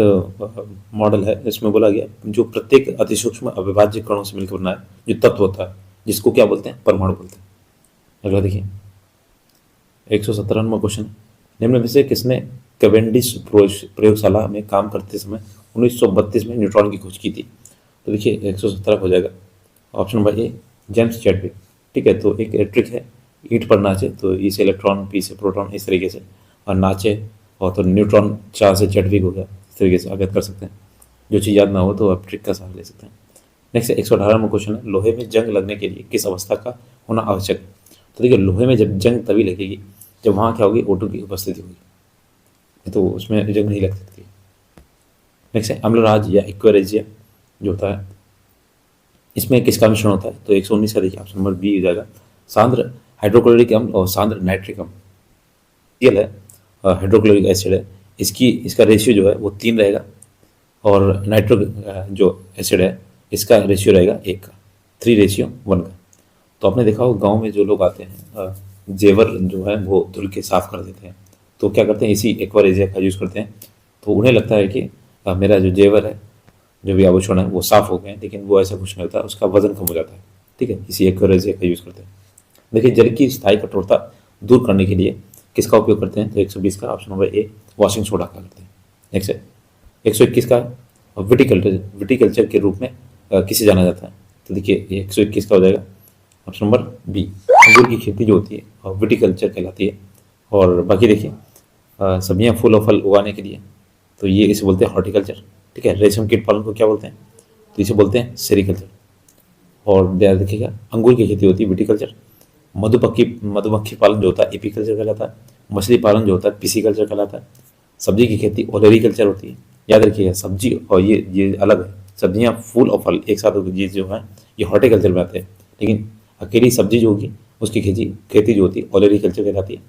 मॉडल है, इसमें बोला गया जो प्रत्येक अतिसूक्ष्म अविभाज्य कणों से मिलकर बना है जो तत्व होता है जिसको क्या बोलते हैं? परमाणु बोलते हैं। अगला देखिए 117 नंबर क्वेश्चन, निम्न में से किसने कैवेंडिश प्रयोगशाला में काम करते समय 1932 में न्यूट्रॉन की खोज की थी? तो देखिए 117 हो जाएगा option number A, James Chadwick, ठीक है। तो एक ट्रिक है, ईंट पर नाचे तो ई से इलेक्ट्रॉन, पी से प्रोटॉन, इस तरीके से, और नाचे और तो न्यूट्रॉन, चार से चैडविक हो गया, इस तरीके से आप याद कर सकते हैं। जो चीज़ याद ना हो तो आप ट्रिक का सहारा ले सकते हैं। नेक्स्ट 118 नंबर क्वेश्चन है, लोहे में जंग लगने के लिए किस अवस्था का होना आवश्यक है? तो देखिए लोहे में जब जंग तभी लगेगी जब वहाँ क्या होगी? O2 की उपस्थिति होगी, तो उसमें जंग नहीं लग सकती। नेक्स्ट है अम्लराज या एक्वेरेजिया जो होता है, इसमें किसका मिश्रण होता है? तो 119 का देखिए ऑप्शन नंबर बी हो जाएगा, सांद्र हाइड्रोक्लोरिक अम्ल और सांद्र नाइट्रिक अम्ल। है हाइड्रोक्लोरिक एसिड है, इसका रेशियो जो है वो 3 रहेगा, और नाइट्रिक जो एसिड है इसका रेशियो रहेगा 1 का, 3:1 का। तो आपने देखा होगा गांव में जो लोग आते हैं जेवर जो है वो धुल के साफ कर देते हैं, तो क्या करते हैं? इसी एक्वारेजिया का यूज़ करते हैं। तो उन्हें लगता है कि मेरा जो जेवर है, जो भी आभूषण है वो साफ़ हो गए हैं, लेकिन वो ऐसा कुछ नहीं होता, उसका वजन कम हो जाता है, ठीक है। इसी एक्वारेजिया का यूज़ करते हैं। देखिए जल की स्थायी कठोरता दूर करने के लिए किसका उपयोग करते हैं? तो 120 का option number A, washing soda का करते हैं। नेक्स्ट है 121 का, विटिकल्चर के रूप में किसे जाना जाता है? तो देखिए 121 का हो जाएगा ऑप्शन नंबर बी, अंगूर की खेती जो होती है विटिकल्चर कहलाती है। और बाकी देखिए सब्जियां फूल और फल उगाने के लिए, तो ये इसे बोलते हैं हॉर्टिकल्चर। ठीक है, रेशम कीट पालन को क्या बोलते हैं, तो इसे बोलते हैं सेरिकल्चर। और ध्यान रखिएगा अंगूर की खेती होती है विटिकल्चर, मधुमक्खी पालन जो होता है एपीकल्चर कहलाता है, मछली पालन जो होता है पिसीकल्चर कहलाता है, सब्जी की खेती ओलेरीकल्चर होती है। याद रखिएगा सब्जी और ये अलग है, सब्जियां फूल और फल एक साथ होती है, ये जो है ये हॉर्टिकल्चर में आते हैं। लेकिन अकेली सब्जी जो होगी उसकी खेती जो होती है ओलेरीकल्चर कहलाती है।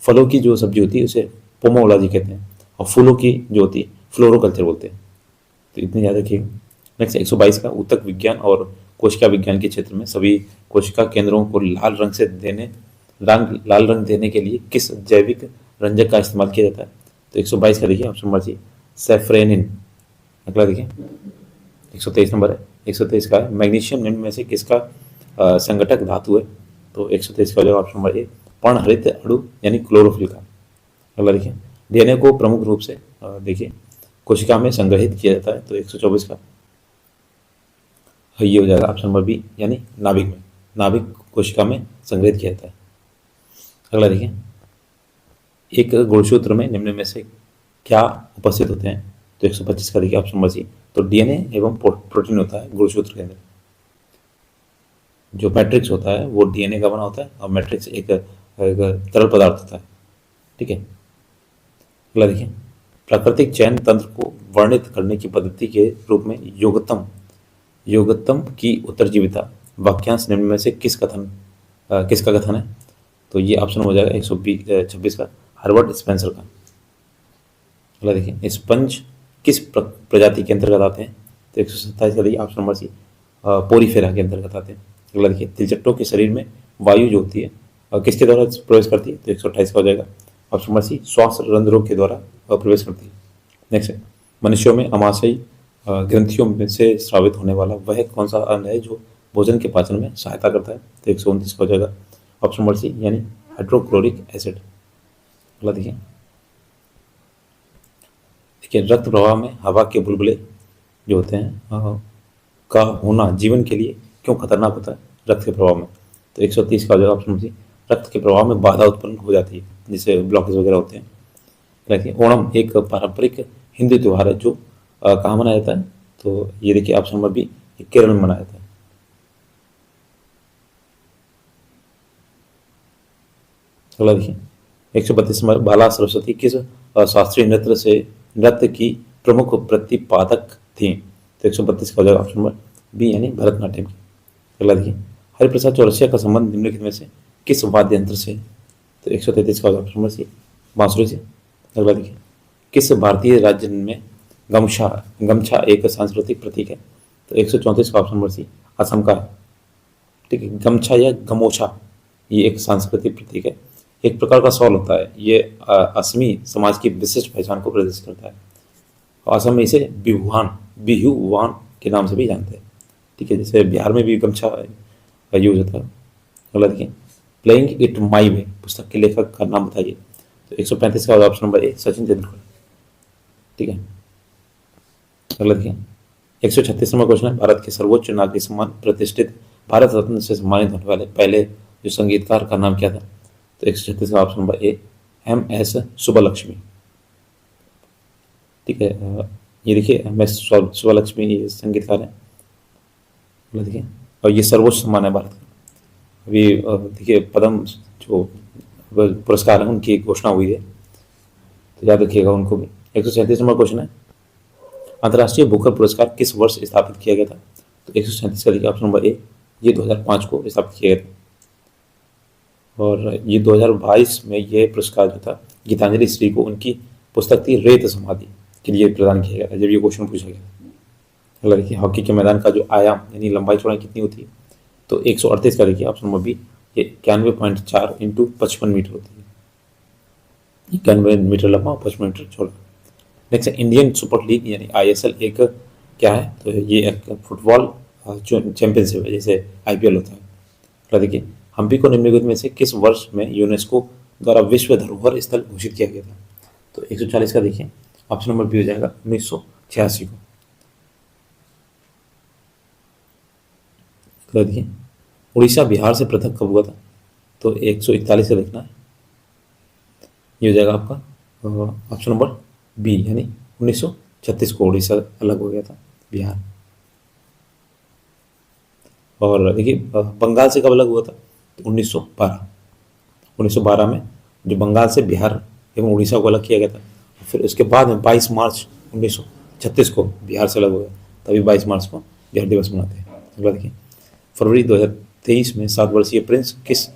फलों की जो सब्जी होती है उसे पोमोलॉजी कहते हैं, और फूलों की जो होती है फ्लोरोकल्चर बोलते हैं। तो इतनी याद रखिएगा। नेक्स्ट 122 का, ऊतक विज्ञान और कोशिका विज्ञान के क्षेत्र में सभी कोशिका केंद्रों को लाल रंग देने के लिए किस जैविक रंजक का इस्तेमाल किया जाता है, तो 122 का देखिए ऑप्शन नंबर सी, सेफ्रेनिन। अगला देखिए 123 नंबर है, 123 का है मैग्नीशियम निम्न में से किसका संगठक धातु है, तो 123 का हो जाएगा ऑप्शन नंबर ए, पर्णहरित अणु यानी क्लोरोफिल का। अगला देखिए डीएनए को प्रमुख रूप से देखिए कोशिका में संग्रहित किया जाता है, तो 124 का ये हो जाएगा ऑप्शन नंबर बी, यानी नाभिक कोशिका में संग्रहित किया जाता है। अगला देखिए एक गुणसूत्र में निम्न में से क्या उपस्थित होते हैं, तो 125 का देखिए ऑप्शन नंबर सी, तो डीएनए एवं प्रोटीन होता है गुणसूत्र के अंदर। जो मैट्रिक्स होता है वो डीएनए का बना होता है, और मैट्रिक्स एक तरल पदार्थ होता है। ठीक है, अगला देखिए प्राकृतिक चयन तंत्र को वर्णित करने की पद्धति के रूप में योगतम की उत्तरजीविता वाक्यांश निम्न में से किसका कथन है, तो ये ऑप्शन हो जाएगा 126 का, हार्वर्ड स्पेंसर का। अगला देखिए स्पंज किस प्रजाति के अंतर्गत आते हैं, तो 127 का देखिए ऑप्शन नंबर सी, पोरीफेरा के अंतर्गत आते हैं। अगला देखिए तिलचट्टों के शरीर में वायु जो होती है किसके द्वारा प्रवेश करती है, तो 128 का हो जाएगा ऑप्शन नंबर सी, श्वास रंध्रों के द्वारा प्रवेश करती है। नेक्स्ट है मनुष्यों में अमाशयी ग्रंथियों में से स्रावित होने वाला वह कौन सा अन्न है जो भोजन के पाचन में सहायता करता है, तो 129 का हो जाएगा ऑप्शन नंबर सी, यानी हाइड्रोक्लोरिक एसिड। अगला देखिए रक्त प्रवाह में हवा के बुलबुले जो होते हैं का होना जीवन के लिए क्यों खतरनाक होता है रक्त के प्रवाह में, तो 130 का हो जाएगा ऑप्शन नंबर सी, रक्त के प्रवाह में बाधा उत्पन्न हो जाती है जिससे ब्लॉकेज वगैरह होते हैं। देखिए ओणम एक पारंपरिक हिंदू त्यौहार है जो कहाँ मनाया जाता है, तो ये देखिए ऑप्शन नंबर बी, ये केरल में मनाया जाता है। अगला देखिए 132 नंबर, बाला सरस्वती किस शास्त्रीय नृत्य की प्रमुख प्रतिपादक थी, तो 132 का हो जाएगा ऑप्शन नंबर बी, यानी भरतनाट्यम की। अगला देखिए हरिप्रसाद चौरसिया का संबंध निम्नलिखित में से किस वाद्य यंत्र से, तो 133 का हो जाएगा ऑप्शन नंबर सी, बांसुरी से। अगला देखिए किस भारतीय राज्य में गमछा एक सांस्कृतिक प्रतीक है, तो 134 का ऑप्शन नंबर सी, असम का है। ठीक है, गमछा या गमोछा ये एक सांस्कृतिक प्रतीक है, एक प्रकार का शॉल होता है, ये असमी समाज की विशिष्ट पहचान को प्रदर्शित करता है। असम में इसे बिहुवान के नाम से भी जानते हैं। ठीक है, जैसे बिहार में भी गमछा यूज होता है। अगला देखिए प्लेइंग इट माई वे पुस्तक के लेखक का नाम बताइए, तो 135 का option number A, Sachin Tendulkar. ठीक है, अगला देखिए 136 नंबर क्वेश्चन है, भारत के सर्वोच्च नागरिक सम्मान प्रतिष्ठित भारत रत्न से सम्मानित होने वाले पहले जो संगीतकार का नाम क्या था, तो 136 का option number A, MS Subbulakshmi. ठीक है, ये देखिए MS सुब्बलक्ष्मी ये संगीतकार है। देखिए और ये सर्वोच्च सम्मान है भारत का। अभी देखिए पद्म जो पुरस्कार है उनकी घोषणा हुई है, तो याद रखिएगा उनको भी। 137 नंबर क्वेश्चन है, अंतर्राष्ट्रीय बुकर पुरस्कार किस वर्ष स्थापित किया गया था, तो 137 का देखिए ऑप्शन नंबर ए, ये 2005 को स्थापित किया गया था। और ये 2022 में ये पुरस्कार जो था गीतांजलि श्री को उनकी पुस्तक थी रेत समाधि के लिए प्रदान किया गया था, जब ये क्वेश्चन पूछा गया। अगला देखिए हॉकी के मैदान का जो आयाम यानी लंबाई चौड़ाई कितनी होती है, तो 138 का देखिए ऑप्शन नंबर बी, ये 91.4 × 55 मीटर होती है। 91 मीटर लंबा और 55 मीटर चौड़ा। नेक्स्ट है इंडियन सुपर लीग यानी ISL एक क्या है, तो ये एक फुटबॉल चैंपियनशिप है, जैसे IPL होता है। अगला देखिए हम्पी को निम्नलिखित में से किस वर्ष में यूनेस्को द्वारा विश्व धरोहर स्थल घोषित किया गया था, तो 140 का देखिए ऑप्शन नंबर बी हो जाएगा 1986 को। देखिए उड़ीसा बिहार से पृथक कब हुआ था? तो 141 से लिखना है, ये हो जाएगा आपका ऑप्शन नंबर बी, यानी 1936 को उड़ीसा अलग हो गया था बिहार। और देखिए बंगाल से कब अलग हुआ था? तो 1912 में जो बंगाल से बिहार एवं उड़ीसा को अलग किया गया था। फिर उसके बाद में 22 मार्च 1936 को बिहार से अलग हो गया, तभी 22 मार्च को बिहार दिवस मनाते हैं। अगला देखिए, फरवरी 2023 में 7 वर्षीय प्रिंस किस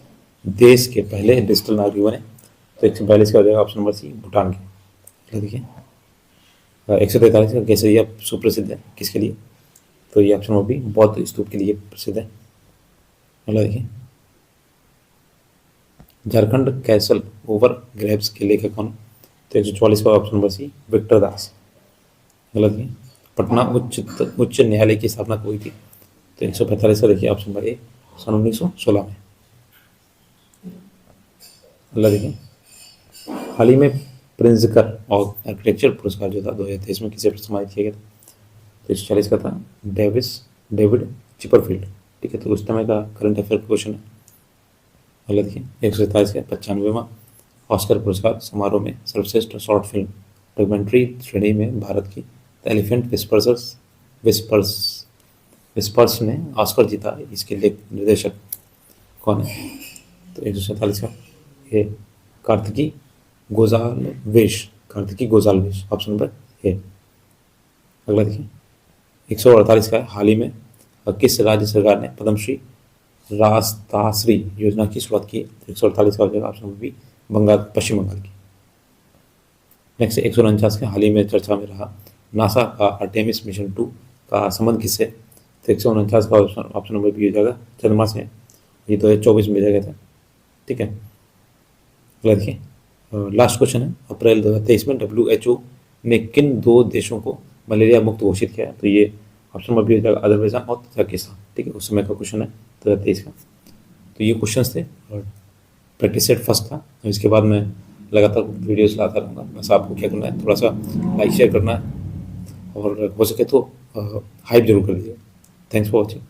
देश के पहले डिजिटल नागरिक बने? तो 142 का हो जाएगा ऑप्शन नंबर सी, भूटान के। अगला देखिए, 143 का केसरिया सुप्रसिद्ध है किसके लिए? तो ये ऑप्शन नंबर बी, बौद्ध स्तूप के लिए प्रसिद्ध है। अगला देखिए, झारखंड कैसल ओवर ग्रेव्स के लेखक कौन? तो 144 का ऑप्शन नंबर सी, विक्टर दास। अगला देखिए, पटना उच्च न्यायालय की स्थापना कब हुई थी? तो 145 का देखिए ऑप्शन नंबर ए, सन 1916 में। अगला देखिए, हाल ही में प्रिंजकर और आर्किटेक्चर पुरस्कार जो था 2023 में किसे सम्मानित किया गया था? तो 140 का था डेविड चिपरफील्ड। ठीक है, तो उस समय का करंट अफेयर क्वेश्चन है। अगला देखिए, 147 का 95वां ऑस्कर पुरस्कार समारोह में सर्वश्रेष्ठ शॉर्ट फिल्म डॉक्यूमेंट्री श्रेणी में भारत की द एलिफेंट विस्पर्स ने ऑस्कर जीता। इसके निर्देशक कौन है? तो 147 का ये कार्तिकी गोजालवेश, ऑप्शन नंबर ए। अगला देखिए, 148 का हाल ही में किस राज्य सरकार ने पद्मश्री राजताश्री योजना की शुरुआत की? 148 का हो जाएगा ऑप्शन नंबर बी, पश्चिम बंगाल की। नेक्स्ट 149 का हाल ही में चर्चा में रहा नासा का आर्टेमिस मिशन 2 का संबंध किससे? तो 149 का ऑप्शन नंबर बी हो जाएगा, चंद्रमा से। ये 2024 में भेजा गया था। ठीक है, अगला देखिए, लास्ट क्वेश्चन है, अप्रैल 2023 में WHO ने किन 2 देशों को मलेरिया मुक्त घोषित किया है? तो ये ऑप्शन नंबर बी हो जाएगा, अजरबैजान और तजाकिस्तान। ठीक है, उस समय का क्वेश्चन है 2023 का। तो ये क्वेश्चंस थे और प्रैक्टिस सेट फर्स्ट था। इसके बाद मैं लगातार वीडियोस लाता रहूँगा। बस आपको क्या करना है, थोड़ा सा लाइक शेयर करना है और हो सके तो हाइप जरूर कर दीजिए। Thanks for watching.